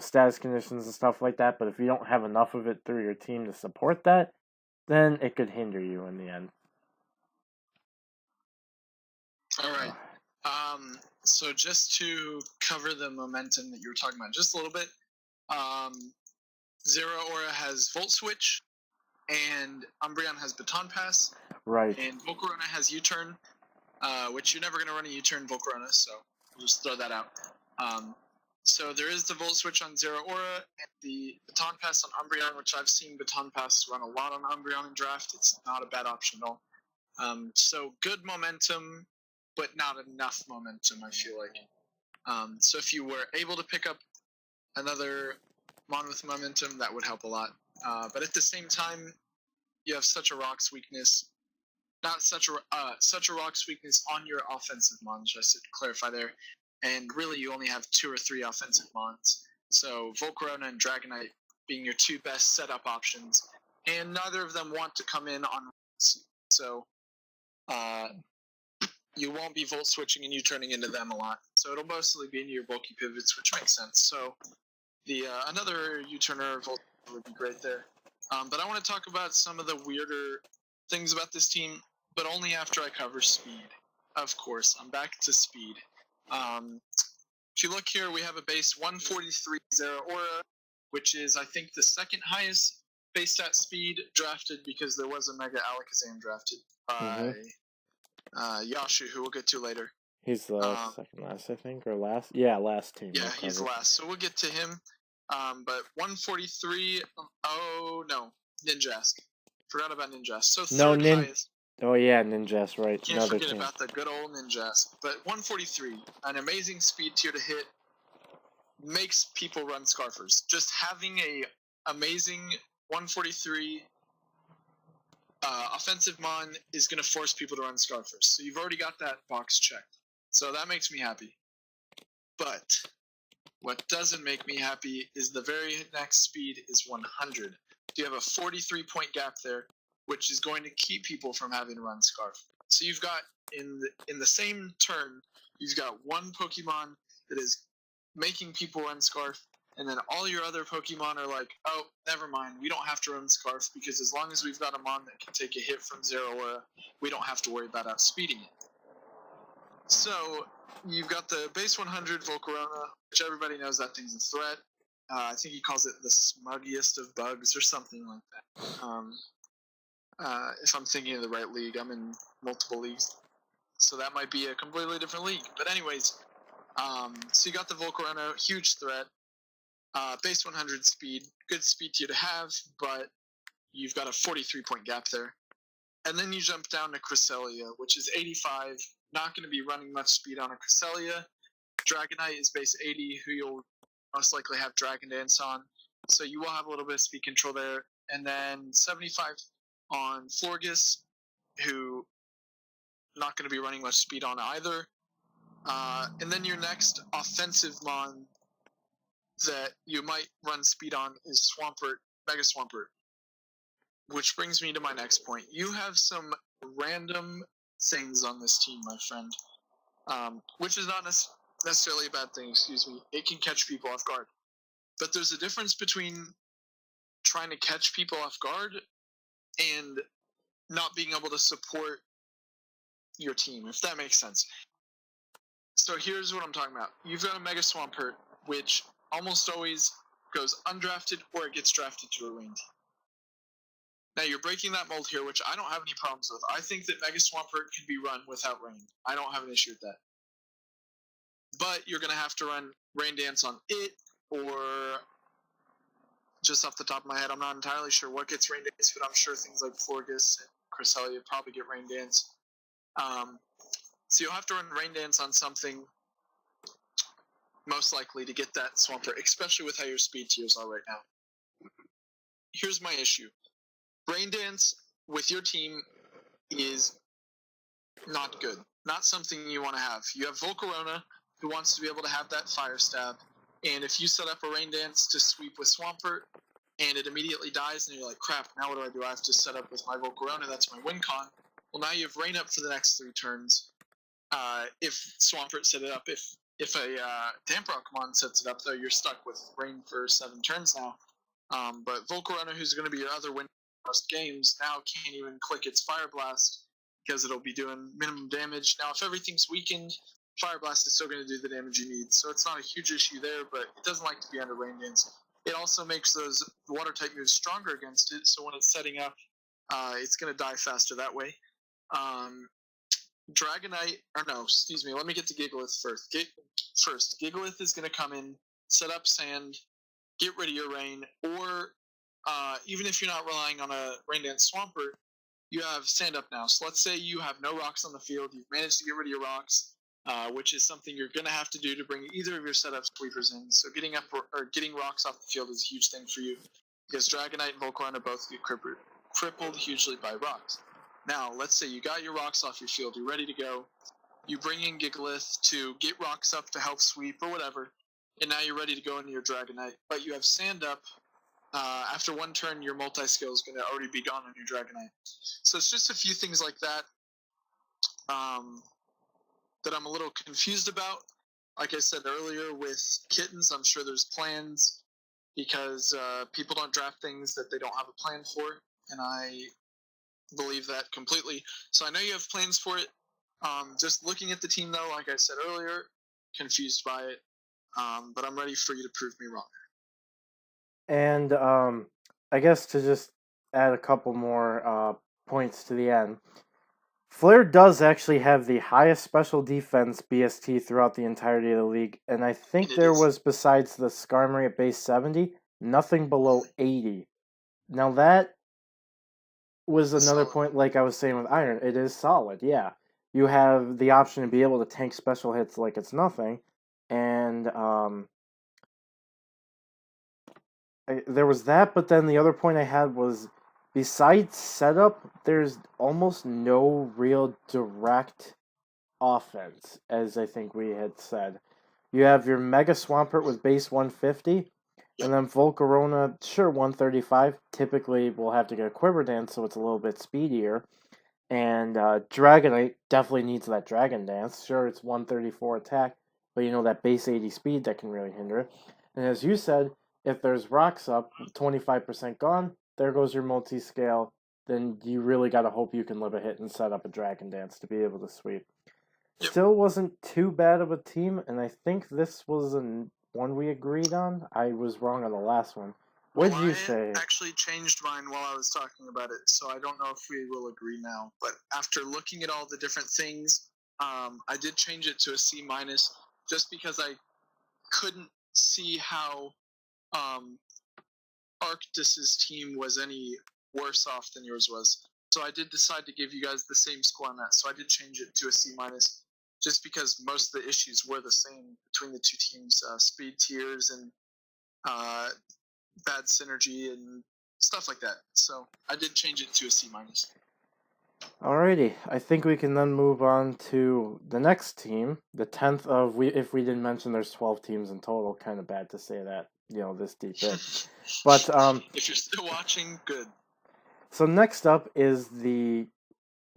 status conditions and stuff like that. But if you don't have enough of it through your team to support that, then it could hinder you in the end. All right. So just to cover the momentum that you were talking about just a little bit, Zero Aura has Volt Switch, and Umbreon has Baton Pass. Right. And Volcarona has U-Turn, which you're never going to run a U-Turn Volcarona, so we'll just throw that out. So there is the Volt Switch on Zero Aura, and the Baton Pass on Umbreon, which I've seen Baton Pass run a lot on Umbreon in draft. It's not a bad option at all. So good momentum, but not enough momentum, I feel like. So if you were able to pick up another mon with momentum, that would help a lot. But at the same time, you have such a rocks weakness. Not such a rocks weakness on your offensive mons, just to clarify there. And really, you only have 2 or 3 offensive mons. So Volcarona and Dragonite being your 2 best setup options, and neither of them want to come in on. So you won't be volt switching and U-turning into them a lot. So it'll mostly be into your bulky pivots, which makes sense. So the another U-turner volt would be great there. But I want to talk about some of the weirder things about this team, but only after I cover speed. Of course, I'm back to speed. If you look here, we have a base 143 Zera Aura, which is, I think, the second highest base stat speed drafted because there was a Mega Alakazam drafted by Yashu, who we'll get to later. He's the second last, I think, or last? Yeah, last team. Yeah, he's last. So we'll get to him. But 143, oh no, Ninjask. Forgot about Ninjask. So third highest. Oh yeah, Ninjask, right. Can't forget about the good old Ninjask. But 143, an amazing speed tier to hit, makes people run Scarfers. Just having a amazing 143 offensive mon is going to force people to run Scarfers. So you've already got that box checked. So that makes me happy. But what doesn't make me happy is the very next speed is 100. You have a 43-point gap there, which is going to keep people from having to run Scarf. So you've got, in the same turn, you've got one Pokemon that is making people run Scarf, and then all your other Pokemon are like, oh, never mind, we don't have to run Scarf, because as long as we've got a Mon that can take a hit from Zero Aura, we don't have to worry about outspeeding it. So you've got the base 100 Volcarona, which everybody knows that thing's a threat. I think he calls it the smuggiest of bugs or something like that. If I'm thinking of the right league, I'm in multiple leagues, so that might be a completely different league. But anyways, so you got the Volcarona, huge threat. Base 100 speed, good speed to you to have, but you've got a 43-point gap there. And then you jump down to Cresselia, which is 85. Not going to be running much speed on a Cresselia. Dragonite is base 80, who you'll most likely have Dragon Dance on. So you will have a little bit of speed control there. And then 75 on Florges, who not going to be running much speed on either. And then your next offensive mon that you might run speed on is Swampert, Mega Swampert. Which brings me to my next point. You have some random things on this team, my friend, which is not necessarily a bad thing, excuse me. It can catch people off guard. But there's a difference between trying to catch people off guard and not being able to support your team, if that makes sense. So here's what I'm talking about. You've got a Mega Swampert, which almost always goes undrafted or it gets drafted to a rain team. Now, you're breaking that mold here, which I don't have any problems with. I think that Mega Swampert can be run without rain. I don't have an issue with that. But you're going to have to run Rain Dance on it, or just off the top of my head, I'm not entirely sure what gets Rain Dance, but I'm sure things like Florges and Cresselia probably get Rain Dance. So you'll have to run Rain Dance on something, most likely, to get that Swampert, especially with how your speed tiers are right now. Here's my issue. Rain Dance with your team is not good. Not something you want to have. You have Volcarona, who wants to be able to have that Fire Stab, and if you set up a Rain Dance to sweep with Swampert, and it immediately dies, and you're like, crap, now what do? I have to set up with my Volcarona, that's my win con. Well, now you have Rain Up for the next 3 turns. If Swampert set it up, if a Damprock Mon sets it up, though, you're stuck with Rain for 7 turns now. But Volcarona, who's going to be your other win most games, now can't even click its Fire Blast because it'll be doing minimum damage. Now, if everything's weakened, Fire Blast is still going to do the damage you need, so it's not a huge issue there, but it doesn't like to be under Rain Dance. It also makes those Water-type moves stronger against it, so when it's setting up, it's going to die faster that way. Dragonite, or no, excuse me, let me get to Gigalith first. Gigalith is going to come in, set up Sand, get rid of your Rain, or even if you're not relying on a Rain Dance Swampert, you have Sand Up now. So let's say you have no rocks on the field, you've managed to get rid of your rocks, which is something you're going to have to do to bring either of your setup sweepers in. So getting up or getting rocks off the field is a huge thing for you, because Dragonite and Volcarona both get crippled hugely by rocks. Now, let's say you got your rocks off your field, you're ready to go, you bring in Gigalith to get rocks up to help sweep or whatever, and now you're ready to go into your Dragonite, but you have Sand Up. After 1 turn, your multi-skill is going to already be gone on your Dragonite. So it's just a few things like that. that I'm a little confused about. Like I said earlier, with kittens, I'm sure there's plans because people don't draft things that they don't have a plan for, and I believe that completely. So I know you have plans for it. Just looking at the team, though, like I said earlier, confused by it. But I'm ready for you to prove me wrong. And I guess to just add a couple more points to the end, Flair does actually have the highest special defense BST throughout the entirety of the league, and I And think it there is was, besides the Skarmory at base 70, nothing below 80. Now that was another solid. point, like I was saying with Iron, it is solid, yeah. You have the option to be able to tank special hits like it's nothing, and there was that, but then the other point I had was besides setup, there's almost no real direct offense, as I think we had said. You have your Mega Swampert with base 150, Yep. and then Volcarona, sure, 135. Typically, we'll have to get a Quiver Dance, so it's a little bit speedier. And Dragonite definitely needs that Dragon Dance. Sure, it's 134 attack, but you know that base 80 speed that can really hinder it. And as you said, if there's rocks up, 25% gone, there goes your multi-scale. Then you really got to hope you can live a hit and set up a Dragon Dance to be able to sweep. Yep. Still wasn't too bad of a team, and I think this was one we agreed on. I was wrong on the last one. What Well, did you I say? actually changed mine while I was talking about it, so I don't know if we will agree now. But after looking at all the different things, I did change it to a C minus, just because I couldn't see how um, Arctis's team was any worse off than yours was. So I did decide to give you guys the same score on that. So I did change it to a C minus, just because most of the issues were the same between the two teams: speed tiers and uh, bad synergy and stuff like that. So I did change it to a C minus. Alrighty, I think we can then move on to the next team, the 10th of we. If we didn't mention, there's 12 teams in total. Kind of bad to say that, this deep in. But If you're still watching, good. so next up is the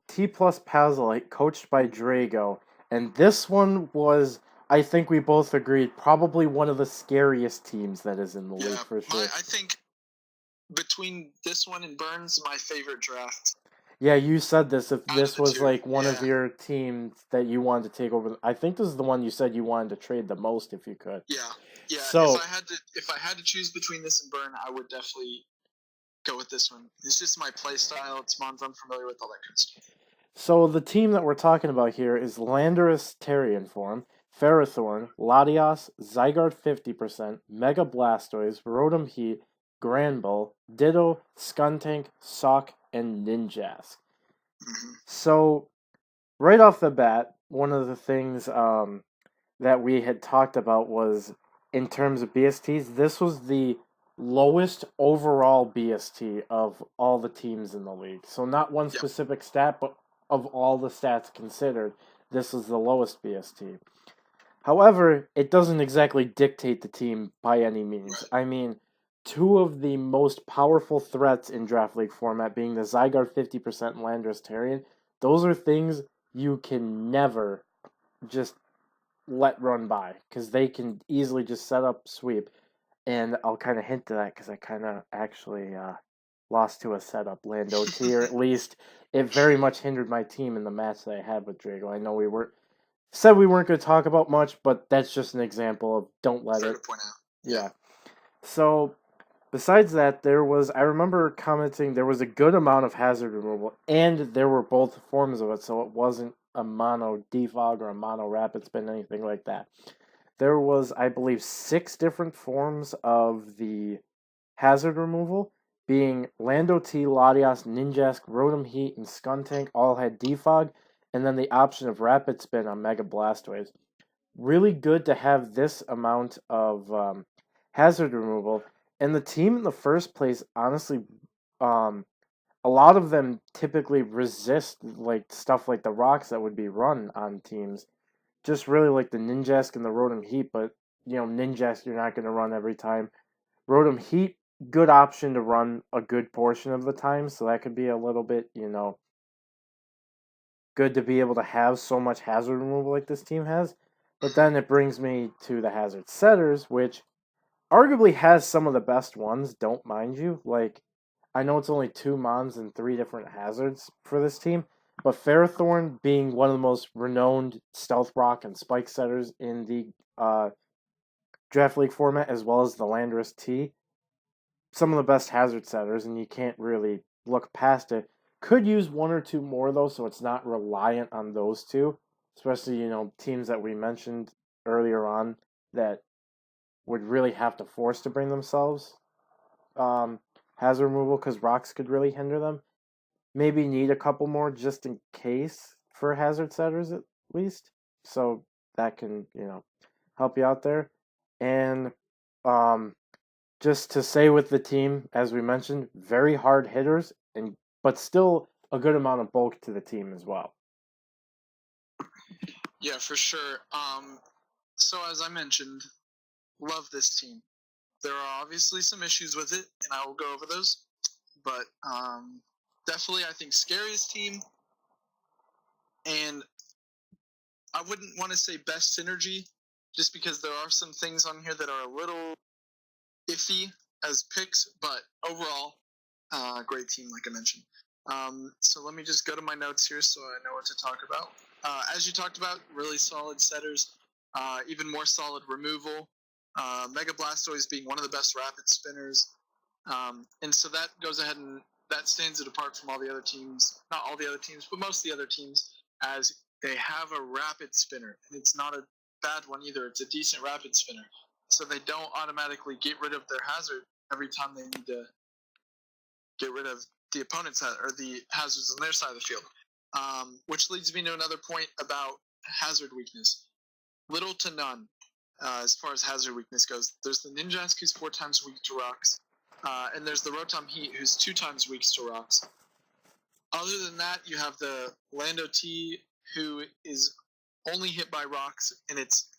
T plus Pazolite, coached by Drago, and this one was, I think we both agreed, probably one of the scariest teams that is in the league Yeah, for sure. I think between this one and Burns, my favorite draft Yeah, you said this. If out of this the was two. like one of Yeah, your teams that you wanted to take over, I think this is the one you said you wanted to trade the most if you could. yeah, yeah. So, If I had to choose between this and Burn, I would definitely go with this one. It's just my play style. It's mons I'm familiar with, all that kind of stuff. so the team that we're talking about here is Landorus Terrian form, Ferrothorn, Latios, Zygarde 50%, Mega Blastoise, Rotom Heat, Granbull, Ditto, Skuntank, Sock, and Ninjask. Mm-hmm. So, right off the bat, one of the things that we had talked about was in terms of BSTs, this was the lowest overall BST of all the teams in the league. So not one Yep. specific stat, but of all the stats considered, this is the lowest BST. However, it doesn't exactly dictate the team by any means. Right. I mean, two of the most powerful threats in Draft League format being the Zygarde 50% and Landorus Terrian, those are things you can never just let run by because they can easily just set up sweep. And I'll kind of hint to that because I kind of actually lost to a setup Lando T, or at least it very much hindered my team in the match that I had with Drago. I know we weren't going to talk about much, but that's just an example of don't let Fair it. to point out. Yeah. So besides that, I remember commenting there was a good amount of hazard removal, and there were both forms of it, so it wasn't a mono defog or a mono rapid spin, anything like that. There was, I believe, 6 different forms of the hazard removal, being Lando T, Latias, Ninjask, Rotom Heat, and Skuntank all had defog, and then the option of rapid spin on Mega Blastoise. Really good to have this amount of hazard removal. And the team in the first place, honestly, um, a lot of them typically resist like stuff like the rocks that would be run on teams. Just really like the Ninjask and the Rotom Heat, but Ninjask you're not going to run every time. Rotom Heat, good option to run a good portion of the time, so that could be a little bit, good to be able to have so much hazard removal like this team has. But then it brings me to the hazard setters, which arguably has some of the best ones, don't mind you. Like, I know it's only 2 mons and 3 different hazards for this team, but Ferrothorn being one of the most renowned stealth rock and spike setters in the draft league format, as well as the Landorus T, some of the best hazard setters, and you can't really look past it. Could use 1 or 2 more though, so it's not reliant on those two, especially teams that we mentioned earlier on that would really have to force to bring themselves hazard removal because rocks could really hinder them. Maybe need a couple more just in case for hazard setters at least, so that can help you out there. And just to say with the team, as we mentioned, very hard hitters, but still a good amount of bulk to the team as well. Yeah, for sure. So as I mentioned, love this team. There are obviously some issues with it, and I will go over those. But definitely, I think scariest team, and I wouldn't want to say best synergy, just because there are some things on here that are a little iffy as picks. But overall, great team, like I mentioned. So let me just go to my notes here so I know what to talk about. As you talked about, really solid setters, even more solid removal. Mega Blastoise being one of the best rapid spinners. And so that goes ahead and that stands it apart from all the other teams. Not all the other teams, but most of the other teams, as they have a rapid spinner. And it's not a bad one either. It's a decent rapid spinner. So they don't automatically get rid of their hazard every time they need to get rid of the opponent's or the hazards on their side of the field. Which leads me to another point about hazard weakness. Little to none as far as hazard weakness goes. There's the Ninjask, who's 4 times weak to rocks, and there's the Rotom Heat, who's 2 times weak to rocks. Other than that, you have the Lando T, who is only hit by rocks, and it's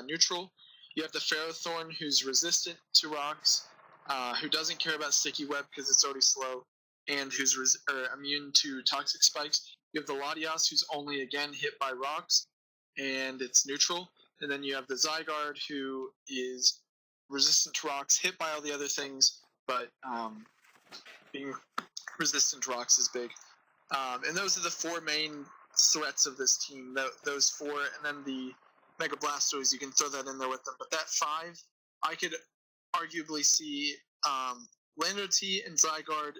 neutral. You have the Ferrothorn, who's resistant to rocks, who doesn't care about Sticky Web because it's already slow, and who's immune to Toxic Spikes. You have the Latias, who's only, again, hit by rocks, and it's neutral. And then you have the Zygarde, who is resistant to rocks, hit by all the other things, but being resistant to rocks is big. And those are the 4 main threats of this team. Those 4, and then the Mega Blastoise, you can throw that in there with them. But that 5, I could arguably see Lando T and Zygarde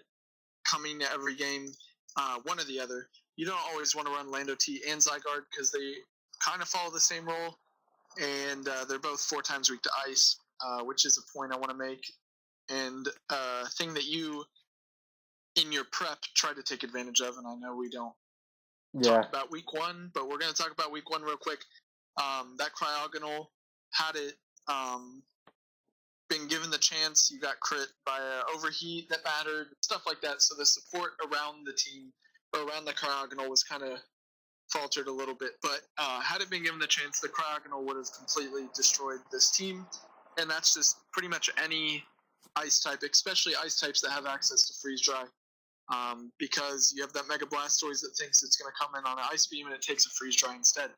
coming to every game, one or the other. You don't always want to run Lando T and Zygarde because they kind of follow the same role, and they're both 4 times weak to ice, which is a point I want to make, and a thing that you, in your prep, try to take advantage of, and I know we don't talk about week 1, but we're going to talk about week 1 real quick. That Cryogonal, had it been given the chance, you got crit by overheat that mattered, stuff like that, so the support around the team, or around the Cryogonal, was kind of faltered a little bit, but had it been given the chance, the Cryogonal would have completely destroyed this team, and that's just pretty much any ice type, especially ice types that have access to freeze dry, because you have that Mega Blastoise that thinks it's going to come in on an ice beam and it takes a freeze dry instead.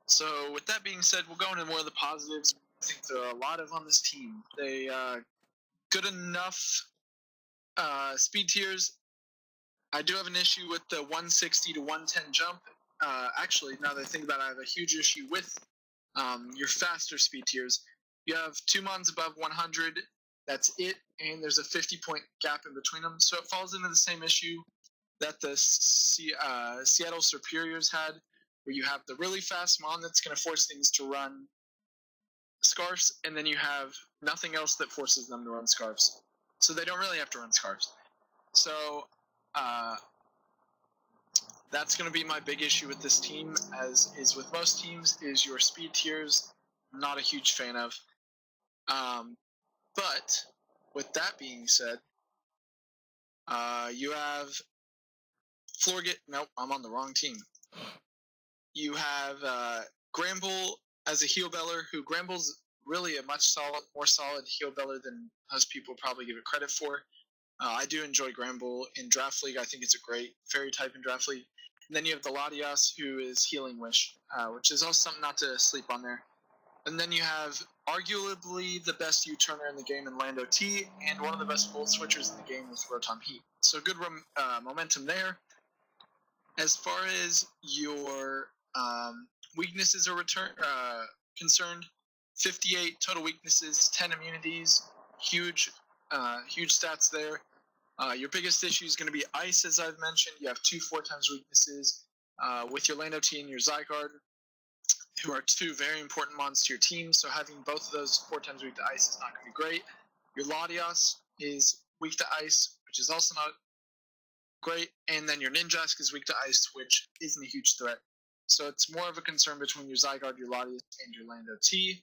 So with that being said, we'll go into more of the positives. I think there are a lot of on this team. They good enough speed tiers. I do have an issue with the 160 to 110 jump. Actually, now that I think about it, I have a huge issue with your faster speed tiers. You have 2 mons above 100. That's it, and there's a 50-point gap in between them. So it falls into the same issue that the Seattle Superiors had, where you have the really fast mon that's going to force things to run scarfs, and then you have nothing else that forces them to run scarfs. So they don't really have to run scarfs. So that's going to be my big issue with this team, as is with most teams, is your speed tiers. Not a huge fan of. But with that being said, you have Florget. Nope, I'm on the wrong team. You have Gramble as a heel beller, who Gramble's really a much more solid heel beller than most people probably give it credit for. I do enjoy Gramble in Draft League. I think it's a great fairy type in Draft League. And then you have the Latias, who is Healing Wish, which is also something not to sleep on there. And then you have arguably the best U-turner in the game in Lando T, and one of the best Volt Switchers in the game with Rotom Heat. So good momentum there. As far as your weaknesses are concerned, 58 total weaknesses, 10 immunities, huge stats there. Your biggest issue is going to be Ice, as I've mentioned. You have 2 4x weaknesses with your Lando T and your Zygarde, who are 2 very important mons to your team. So having both of those 4x weak to Ice is not going to be great. Your Latias is weak to Ice, which is also not great. And then your Ninjask is weak to Ice, which isn't a huge threat. So it's more of a concern between your Zygarde, your Latias, and your Lando T.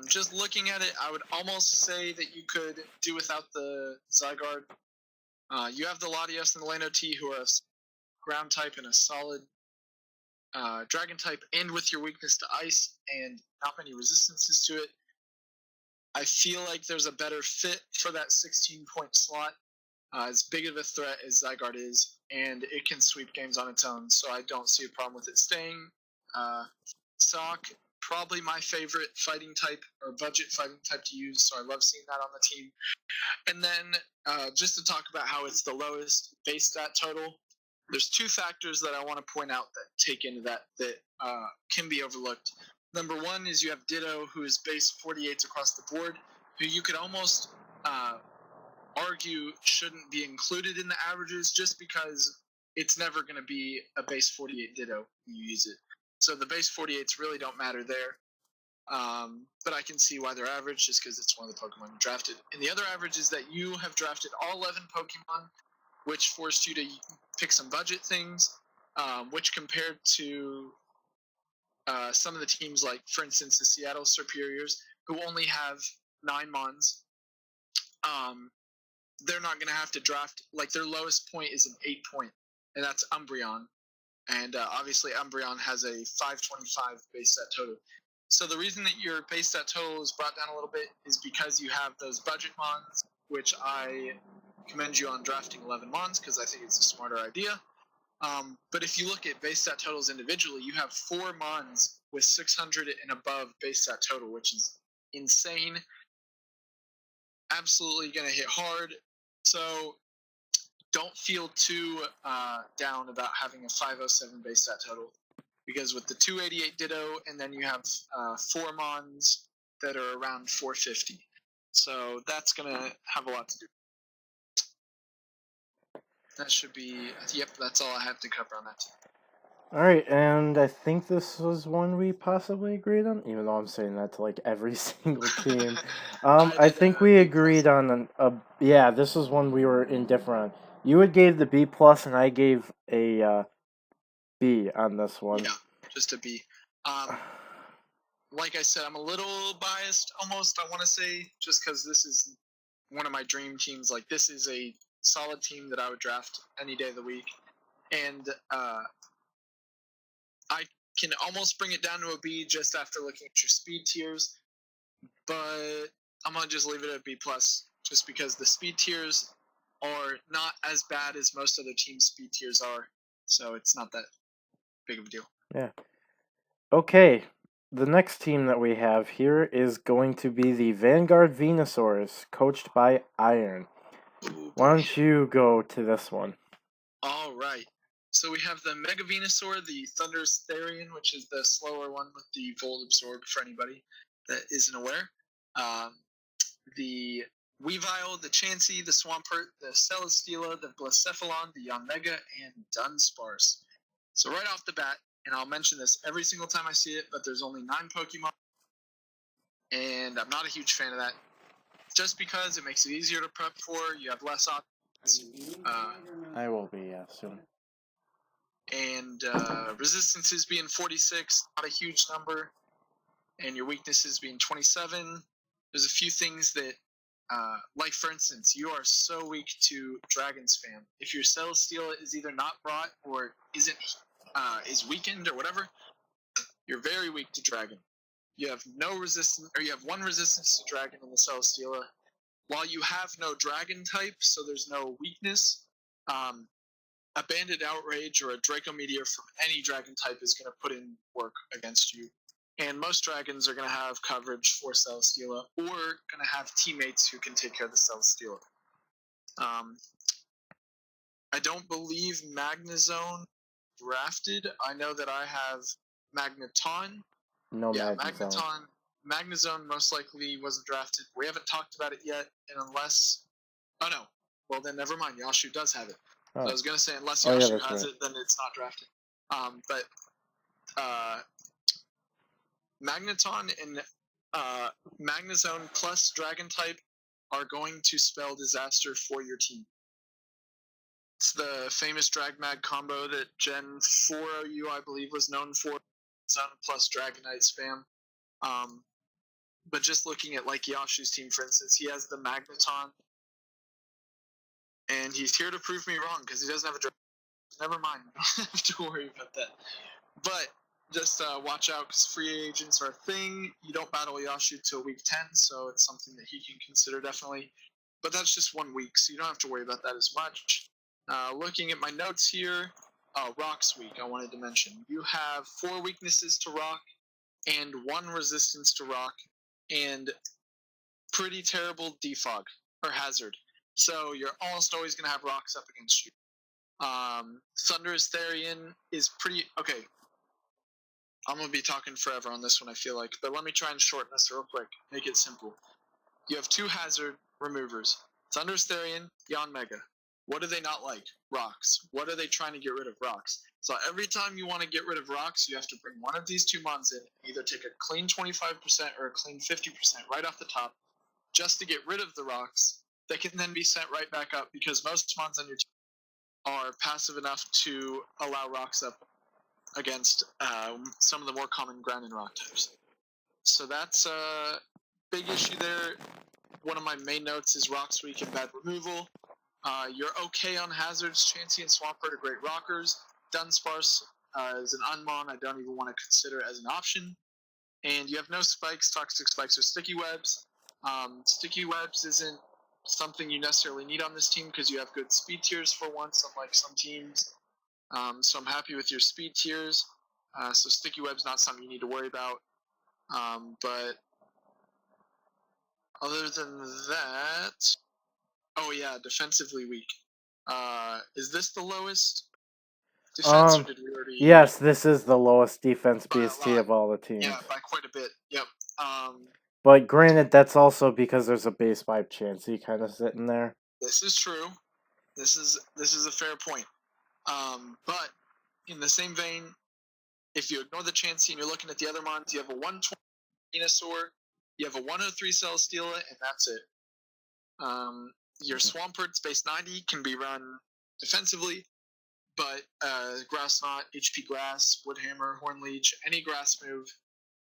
Just looking at it, I would almost say that you could do without the Zygarde. You have the Latias and the Lando T, who are a ground type and a solid dragon type, and with your weakness to Ice and not many resistances to it, I feel like there's a better fit for that 16-point slot. As big of a threat as Zygarde is, and it can sweep games on its own, so I don't see a problem with it staying. Sock, probably my favorite fighting type, or budget fighting type to use, so I love seeing that on the team. And then, just to talk about how it's the lowest base stat total, there's 2 factors that I want to point out that take into that can be overlooked. Number 1 is you have Ditto, who is base 48s across the board, who you could almost argue shouldn't be included in the averages just because it's never going to be a base 48 Ditto when you use it. So the base 48s really don't matter there. But I can see why they're average just because it's one of the Pokemon you drafted. And the other average is that you have drafted all 11 Pokemon, which forced you to pick some budget things, which compared to some of the teams, like, for instance, the Seattle Superiors, who only have 9 Mons, they're not going to have to draft, like, their lowest point is an 8 point, and that's Umbreon. And obviously Umbreon has a 525 base set total. So the reason that your base set total is brought down a little bit is because you have those budget mons, which I commend you on drafting 11 mons because I think it's a smarter idea. But if you look at base stat totals individually, you have 4 mons with 600 and above base stat total, which is insane. Absolutely going to hit hard. So don't feel too down about having a 507 base stat total, because with the 288 Ditto, and then you have 4 mons that are around 450. So that's going to have a lot to do. That should be, yep, that's all I have to cover on that. Alright, and I think this was one we possibly agreed on, even though I'm saying that to like every single team. I think we agreed on yeah, this was one we were indifferent on. You had gave the B plus, and I gave a B on this one. Yeah, just a B. Like I said, I'm a little biased almost, I want to say, just because this is one of my dream teams. Like, this is a solid team that I would draft any day of the week. And I can almost bring it down to a B just after looking at your speed tiers, but I'm going to just leave it at B+, just because the speed tiers are not as bad as most other teams' speed tiers are, so it's not that big of a deal. Yeah. Okay, the next team that we have here is going to be the Vanguard Venusaurs, coached by Iron. Why don't you go to this one? All right. So we have the Mega Venusaur, the Thunderous Therian, which is the slower one with the Volt Absorb for anybody that isn't aware. The Weavile, the Chansey, the Swampert, the Celesteela, the Blacephalon, the Yanmega, and Dunsparce. So right off the bat, and I'll mention this every single time I see it, but there's only 9 Pokemon, and I'm not a huge fan of that. Just because it makes it easier to prep for, you have less options. I will be, soon. And resistances being 46, not a huge number, and your weaknesses being 27. There's a few things that, like for instance, you are so weak to Dragon Spam. If your Celesteela is either not brought or is weakened or whatever, you're very weak to Dragon. You have no resistance, or you have 1 resistance to Dragon in the Celesteela. While you have no Dragon type, so there's no weakness, a Bandit Outrage or a Draco Meteor from any dragon type is going to put in work against you. And most dragons are going to have coverage for Celesteela, or going to have teammates who can take care of the Celesteela. I don't believe Magnezone drafted. I know that I have Magneton. No Yeah, Magnezone. Magnezone most likely wasn't drafted. We haven't talked about it yet, and unless... Oh, no. Well, then never mind. Yashu does have it. Oh. So I was going to say, unless Oh, yeah, Yashu that's has right. it, then it's not drafted. But Magneton and Magnezone plus Dragon type are going to spell disaster for your team. It's the famous Dragmag combo that Gen 4 OU, I believe, was known for. Sun plus Dragonite spam. But just looking at like Yashu's team, for instance, he has the Magneton, and he's here to prove me wrong because he doesn't have a Dragon. Never mind, you don't have to worry about that. But just watch out because free agents are a thing. You don't battle Yashu till week 10, so it's something that he can consider definitely. But that's just 1 week, so you don't have to worry about that as much. Looking at my notes here, Rock's week I wanted to mention. You have 4 weaknesses to Rock and 1 resistance to Rock and pretty terrible defog or hazard. So you're almost always going to have Rocks up against you. Thunderous Therian is pretty... Okay, I'm going to be talking forever on this one, I feel like. But let me try and shorten this real quick. Make it simple. You have 2 hazard removers. Thunderous Therian, Yanmega. What do they not like? Rocks. What are they trying to get rid of? Rocks. So every time you want to get rid of Rocks, you have to bring one of these 2 mons in, either take a clean 25% or a clean 50% right off the top, just to get rid of the Rocks. That can then be sent right back up because most mons on your team are passive enough to allow Rocks up against some of the more common ground and rock types. So that's a big issue there. One of my main notes is Rocks weak and bad removal. You're okay on hazards. Chansey and Swampert are great rockers. Dunsparce is an unmon I don't even want to consider as an option. And you have no spikes, toxic spikes, or sticky webs. Sticky webs isn't something you necessarily need on this team because you have good speed tiers for once, unlike some teams. So I'm happy with your speed tiers. So sticky web's not something you need to worry about. But other than that, oh yeah, defensively weak. Is this the lowest defense, or did we already? Yes, this is the lowest defense By a BST lot. of all the teams. Yeah, by quite a bit. Yep. But granted, that's also because there's a base 5 chance he kind of sitting there. This is true. This is a fair point. But in the same vein, if you ignore the Chansey and you're looking at the other mons, you have a 120 Venusaur, you have a 103 Celesteela, and that's it. Your Swampert Space 90 can be run defensively, but Grass Knot, HP Grass, Woodhammer, Horn Leech, any grass move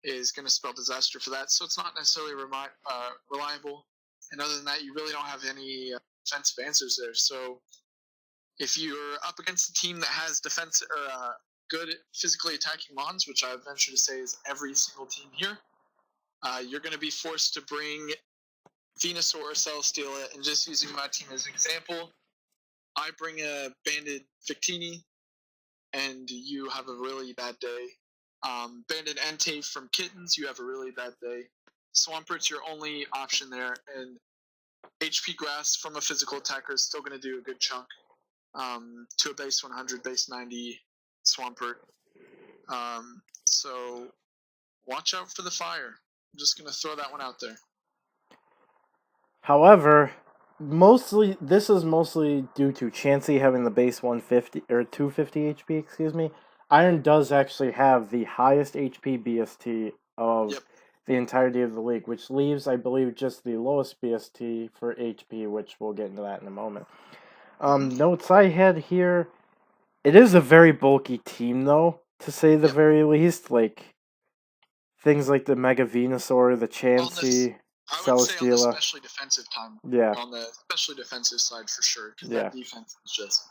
is going to spell disaster for that, so it's not necessarily reliable. And other than that, you really don't have any defensive answers there. So if you're up against a team that has defense or good physically attacking mons, which I venture to say is every single team here, you're going to be forced to bring Venusaur or Celesteela. And just using my team as an example, I bring a Banded Victini, and you have a really bad day. Banded Entei from Kittens, you have a really bad day. Swampert's your only option there, and HP Grass from a physical attacker is still going to do a good chunk to a base 100, base 90 Swampert. So watch out for the fire. I'm just going to throw that one out there. However, this is mostly due to Chansey having the base 150 or 250 HP. Excuse me. Iron does actually have the highest HP BST of the entirety of the league, which leaves, I believe, just the lowest BST for HP, which we'll get into that in a moment. Notes I had here, it is a very bulky team, though, to say the very least. Like, things like the Mega Venusaur, the Chansey, I would say on the Celesteela. especially defensive time. Yeah. On the especially defensive side for sure, because that defense is just...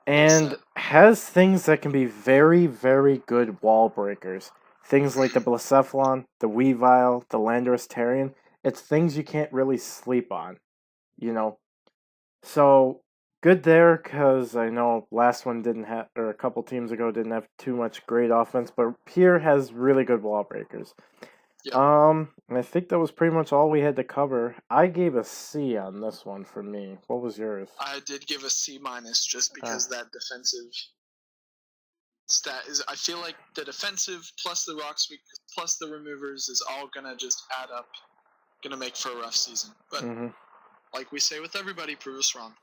And has things that can be very, very good wall breakers. Things like the Blacephalon, the Weavile, the Landorus Terrian. It's things you can't really sleep on, you know. So, good there because I know last one didn't have, or a couple teams ago didn't have too much great offense, but here has really good wall breakers. Yep. And I think that was pretty much all we had to cover. I gave a C on this one for me. What was yours? I did give a C minus just because that defensive stat is. I feel like the defensive plus the rocks plus the removers is all gonna just add up, gonna make for a rough season. But like we say with everybody, prove us wrong.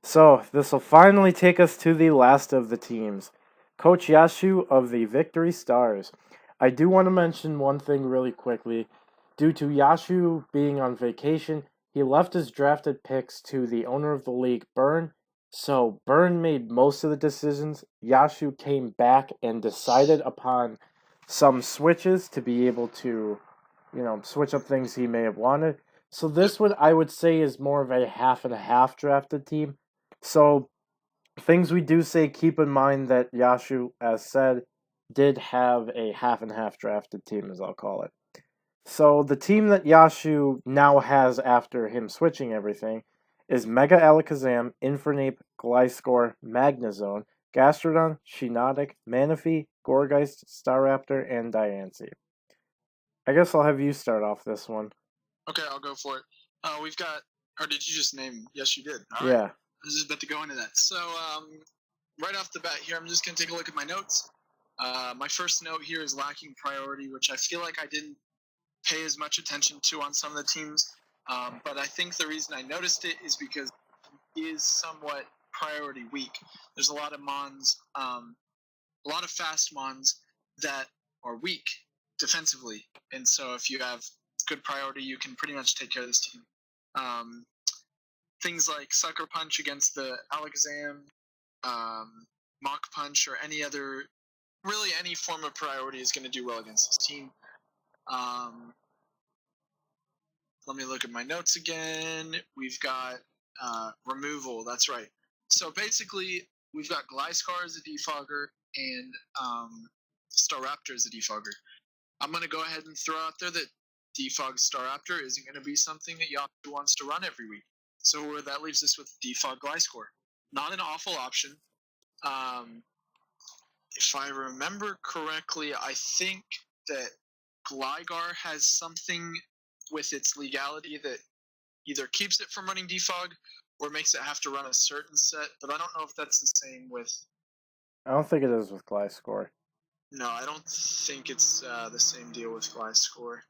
So this will finally take us to the last of the teams, Coach Yashu of the Victory Stars. I do want to mention one thing really quickly. Due to Yashu being on vacation, he left his drafted picks to the owner of the league, Byrne. So Byrne made most of the decisions. Yashu came back and decided upon some switches to be able to, switch up things he may have wanted. So this one I would say is more of a half and a half drafted team. So things we do say, keep in mind that Yashu, as said, did have a half and half drafted team, as I'll call it. So the team that Yashu now has after him switching everything is Mega Alakazam, Infernape, Gliscor, Magnezone, Gastrodon, Shiinotic, Manaphy, Gourgeist, Staraptor, and Diancie. I guess I'll have you start off this one. Okay, I'll go for it. We've got, or did you just name? Yes, you did. All yeah. Right. I was just about to go into that. So, right off the bat here, I'm just going to take a look at my notes. My first note here is lacking priority, which I feel like I didn't pay as much attention to on some of the teams. But I think the reason I noticed it is because it is somewhat priority weak. There's a lot of Mons, a lot of fast Mons that are weak defensively. And so if you have good priority, you can pretty much take care of this team. Things like Sucker Punch against the Alakazam, Mach Punch, or any other, really any form of priority is going to do well against this team. Let me look at my notes again. We've got removal, that's right. So basically, we've got Gliscor as a defogger and Staraptor as a defogger. I'm going to go ahead and throw out there that defog Staraptor isn't going to be something that Yashu wants to run every week. So that leaves us with defog Gliscor. Not an awful option. If I remember correctly, I think that Gligar has something with its legality that either keeps it from running defog or makes it have to run a certain set, but I don't know if that's the same with... I don't think it is with Gliscor. No, I don't think it's the same deal with Gliscor.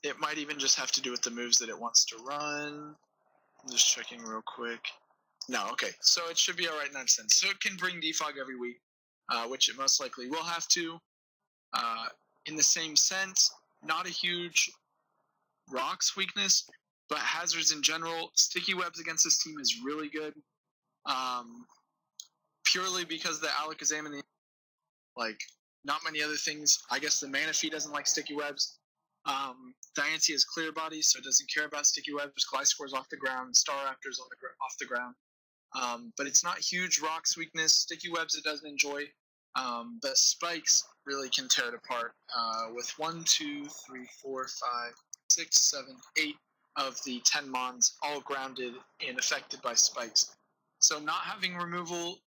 It might even just have to do with the moves that it wants to run. I'm just checking real quick. No, okay. So it should be alright in that sense. So it can bring defog every week, which it most likely will have to. In the same sense, not a huge rocks weakness, but hazards in general. Sticky webs against this team is really good. Purely because the Alakazam and the... not many other things. I guess the Manaphy doesn't like sticky webs. Diancie has clear body, so it doesn't care about sticky webs. Gliscor's off the ground. Staraptor's off the ground. But it's not huge rocks weakness. Sticky webs it doesn't enjoy. But spikes really can tear it apart. With 1, 2, 3, 4, 5, 6, 7, 8 of the 10 Mons all grounded and affected by spikes. So not having removal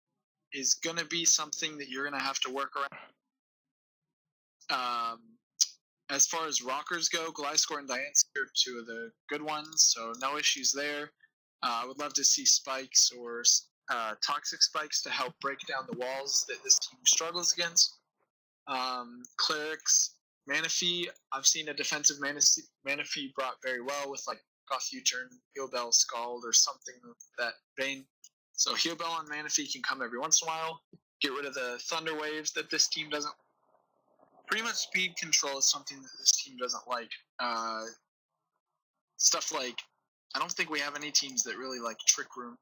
is going to be something that you're going to have to work around. As far as rockers go, Gliscor and Diancie are two of the good ones, so no issues there. I would love to see spikes or toxic spikes to help break down the walls that this team struggles against. Clerics, Manaphy, I've seen a defensive Manaphy brought very well with off U-turn, Heal Bell, Scald, or something of that vein. So Heal Bell on Manaphy can come every once in a while. Get rid of the Thunder Waves that this team doesn't. Pretty much speed control is something that this team doesn't like. Stuff like, I don't think we have any teams that really like Trick Room.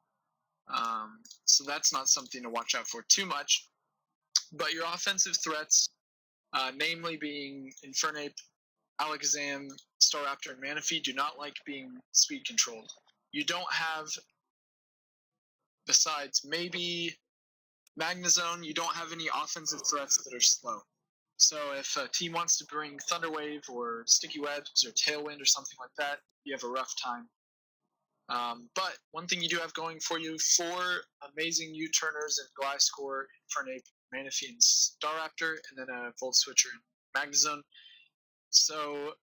So that's not something to watch out for too much. But your offensive threats, namely being Infernape, Alakazam, Staraptor, and Manaphy, do not like being speed controlled. You don't have, besides maybe Magnezone, you don't have any offensive threats that are slow. So if a team wants to bring Thunder Wave or Sticky Webs or Tailwind or something like that, you have a rough time. But one thing you do have going for you, 4 amazing U-turners in Gliscor, Infernape, Manaphy, and Staraptor, and then a Volt Switcher and Magnezone. So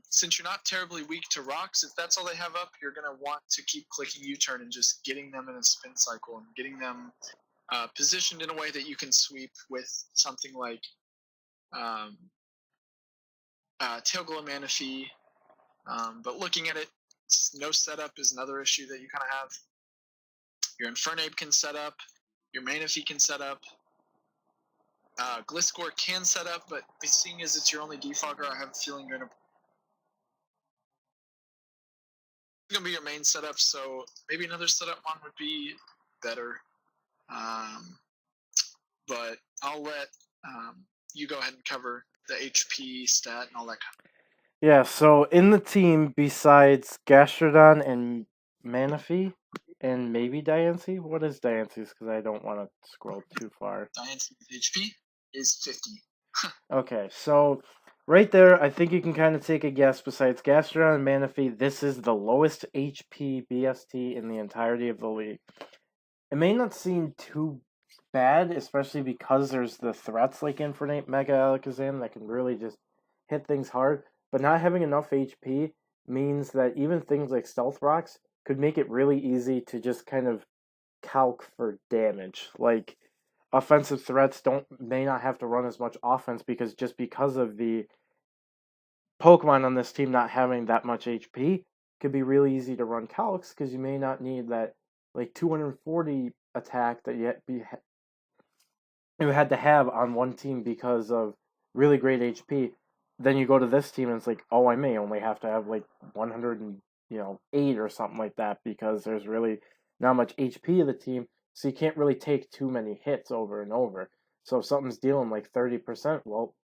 since you're not terribly weak to rocks, if that's all they have up, you're going to want to keep clicking U-turn and just getting them in a spin cycle and getting them positioned in a way that you can sweep with something like Tailglow Manaphy. But looking at it, no setup is another issue that you kind of have. Your Infernape can set up, your Manaphy can set up, Gliscor can set up, but seeing as it's your only defogger, I have a feeling you're going to be your main setup, so maybe another setup one would be better. But I'll let you go ahead and cover the HP stat and all that kind of. Yeah, so in the team, besides Gastrodon and Manaphy, and maybe Diancie? What is Diancie's? Because I don't want to scroll too far. Diancie's HP is 50. Okay, so right there, I think you can kind of take a guess. Besides Gastrodon and Manaphy, this is the lowest HP BST in the entirety of the league. It may not seem too bad, especially because there's the threats like Infernape, Mega Alakazam that can really just hit things hard. But not having enough HP means that even things like Stealth Rocks could make it really easy to just kind of calc for damage. Like offensive threats may not have to run as much offense because of the Pokemon on this team not having that much HP, could be really easy to run calcs because you may not need that like 240 attack that you had to have on one team because of really great HP. Then you go to this team and it's like, oh, I may only have to have like 108 or something like that because there's really not much HP of the team, so you can't really take too many hits over and over. So if something's dealing like 30%, well,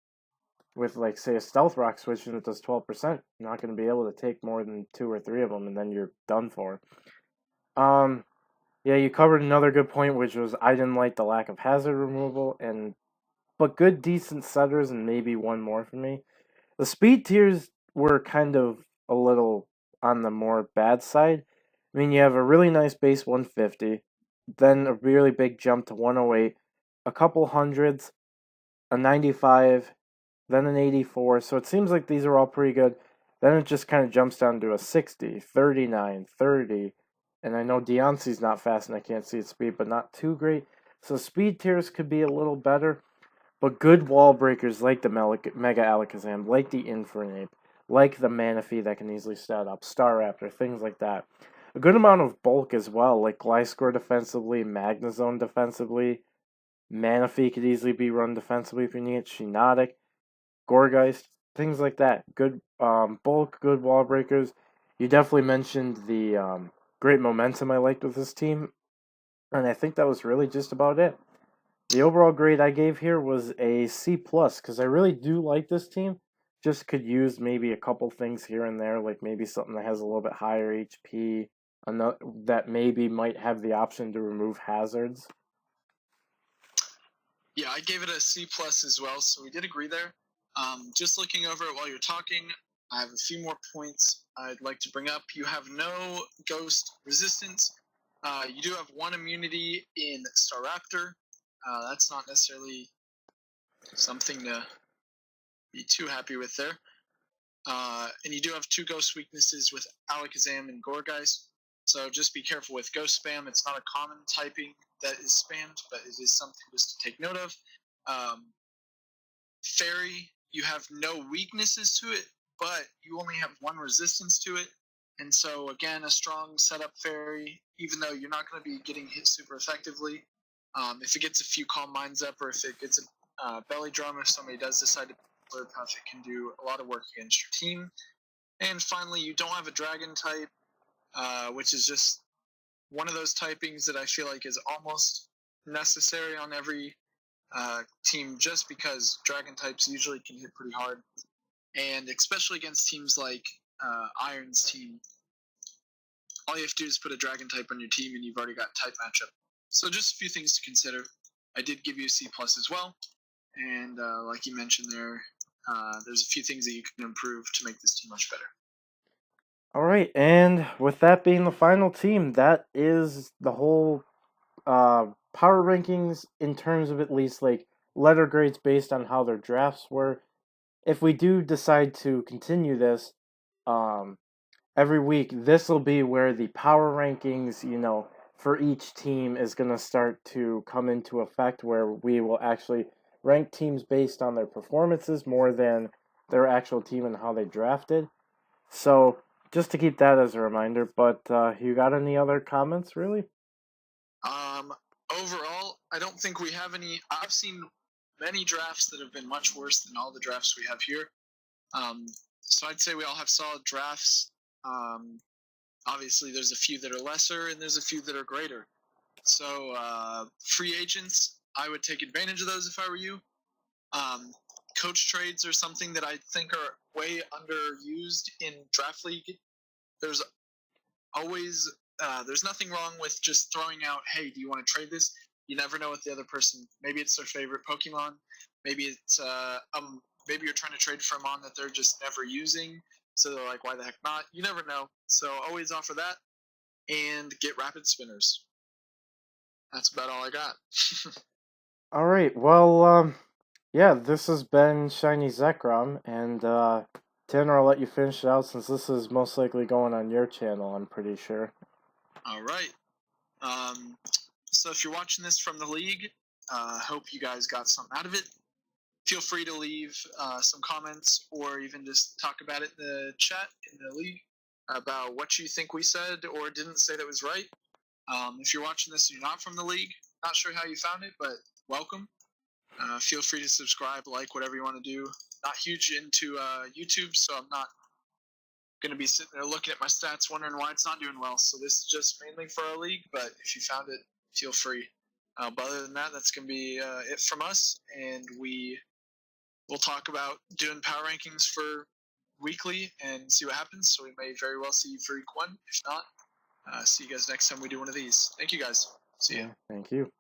with like say a Stealth Rock switch and it does 12%, you're not going to be able to take more than 2 or 3 of them, and then you're done for. Yeah, you covered another good point, which was I didn't like the lack of hazard removal, but good decent setters and maybe one more for me. The speed tiers were kind of a little on the more bad side. I mean, you have a really nice base 150, then a really big jump to 108, a couple hundreds, a 95, then an 84. So it seems like these are all pretty good. Then it just kind of jumps down to a 60, 39, 30. And I know Deoncey's not fast and I can't see its speed, but not too great. So speed tiers could be a little better. But good wall breakers like the Mega Alakazam, like the Infernape, like the Manaphy that can easily stat up, Staraptor, things like that. A good amount of bulk as well, like Gliscor defensively, Magnezone defensively. Manaphy could easily be run defensively if you need it. Shiinotic, Gourgeist, things like that. Good bulk, good wall breakers. You definitely mentioned the great momentum I liked with this team, and I think that was really just about it. The overall grade I gave here was a C plus because I really do like this team. Just could use maybe a couple things here and there, like maybe something that has a little bit higher HP, that maybe might have the option to remove hazards. Yeah, I gave it a C plus as well, so we did agree there. Just looking over it while you're talking, I have a few more points I'd like to bring up. You have no ghost resistance. You do have 1 immunity in Staraptor. That's not necessarily something to be too happy with there. And you do have 2 ghost weaknesses with Alakazam and Gourgeist. So just be careful with ghost spam. It's not a common typing that is spammed, but it is something just to take note of. Fairy, you have no weaknesses to it, but you only have 1 resistance to it. And so, again, a strong setup Fairy, even though you're not going to be getting hit super effectively. If it gets a few Calm Minds up or if it gets a belly drum, if somebody does decide to Flare Puff, it can do a lot of work against your team. And finally, you don't have a Dragon type, which is just one of those typings that I feel like is almost necessary on every team just because Dragon types usually can hit pretty hard. And especially against teams like Iron's team, all you have to do is put a Dragon type on your team and you've already got type matchup. So just a few things to consider. I did give you a C plus as well. And like you mentioned there, there's a few things that you can improve to make this team much better. All right, and with that being the final team, that is the whole power rankings in terms of at least like letter grades based on how their drafts were. If we do decide to continue this, um, every week, this will be where the power rankings, for each team is going to start to come into effect, where we will actually rank teams based on their performances more than their actual team and how they drafted. So, just to keep that as a reminder, but you got any other comments, really? Um, Overall, I don't think we have any. I've seen many drafts that have been much worse than all the drafts we have here. Um, so I'd say we all have solid drafts. Um, Obviously, there's a few that are lesser and there's a few that are greater. So free agents, I would take advantage of those if I were you. Um, Coach trades are something that I think are way underused in draft league. There's always there's nothing wrong with just throwing out, hey, do you want to trade this? You never know what the other person. Maybe it's their favorite Pokemon. Maybe it's maybe you're trying to trade for a mon that they're just never using. So they're like, why the heck not? You never know. So always offer that and get rapid spinners. That's about all I got. All right, well, yeah, this has been Shiny Zekrom, and Tanner, I'll let you finish it out since this is most likely going on your channel, I'm pretty sure. All right. Um, so if you're watching this from the league, hope you guys got something out of it. Feel free to leave some comments or even just talk about it in the chat in the league about what you think we said or didn't say that was right. If you're watching this and you're not from the league, not sure how you found it, but welcome. Feel free to subscribe, like, whatever you want to do. Not huge into YouTube, so I'm not going to be sitting there looking at my stats wondering why it's not doing well. So this is just mainly for our league, but if you found it, feel free. But other than that, that's going to be it from us, and we'll talk about doing power rankings for weekly and see what happens. So we may very well see you for week one. If not, see you guys next time we do one of these. Thank you guys. See you. Yeah, thank you.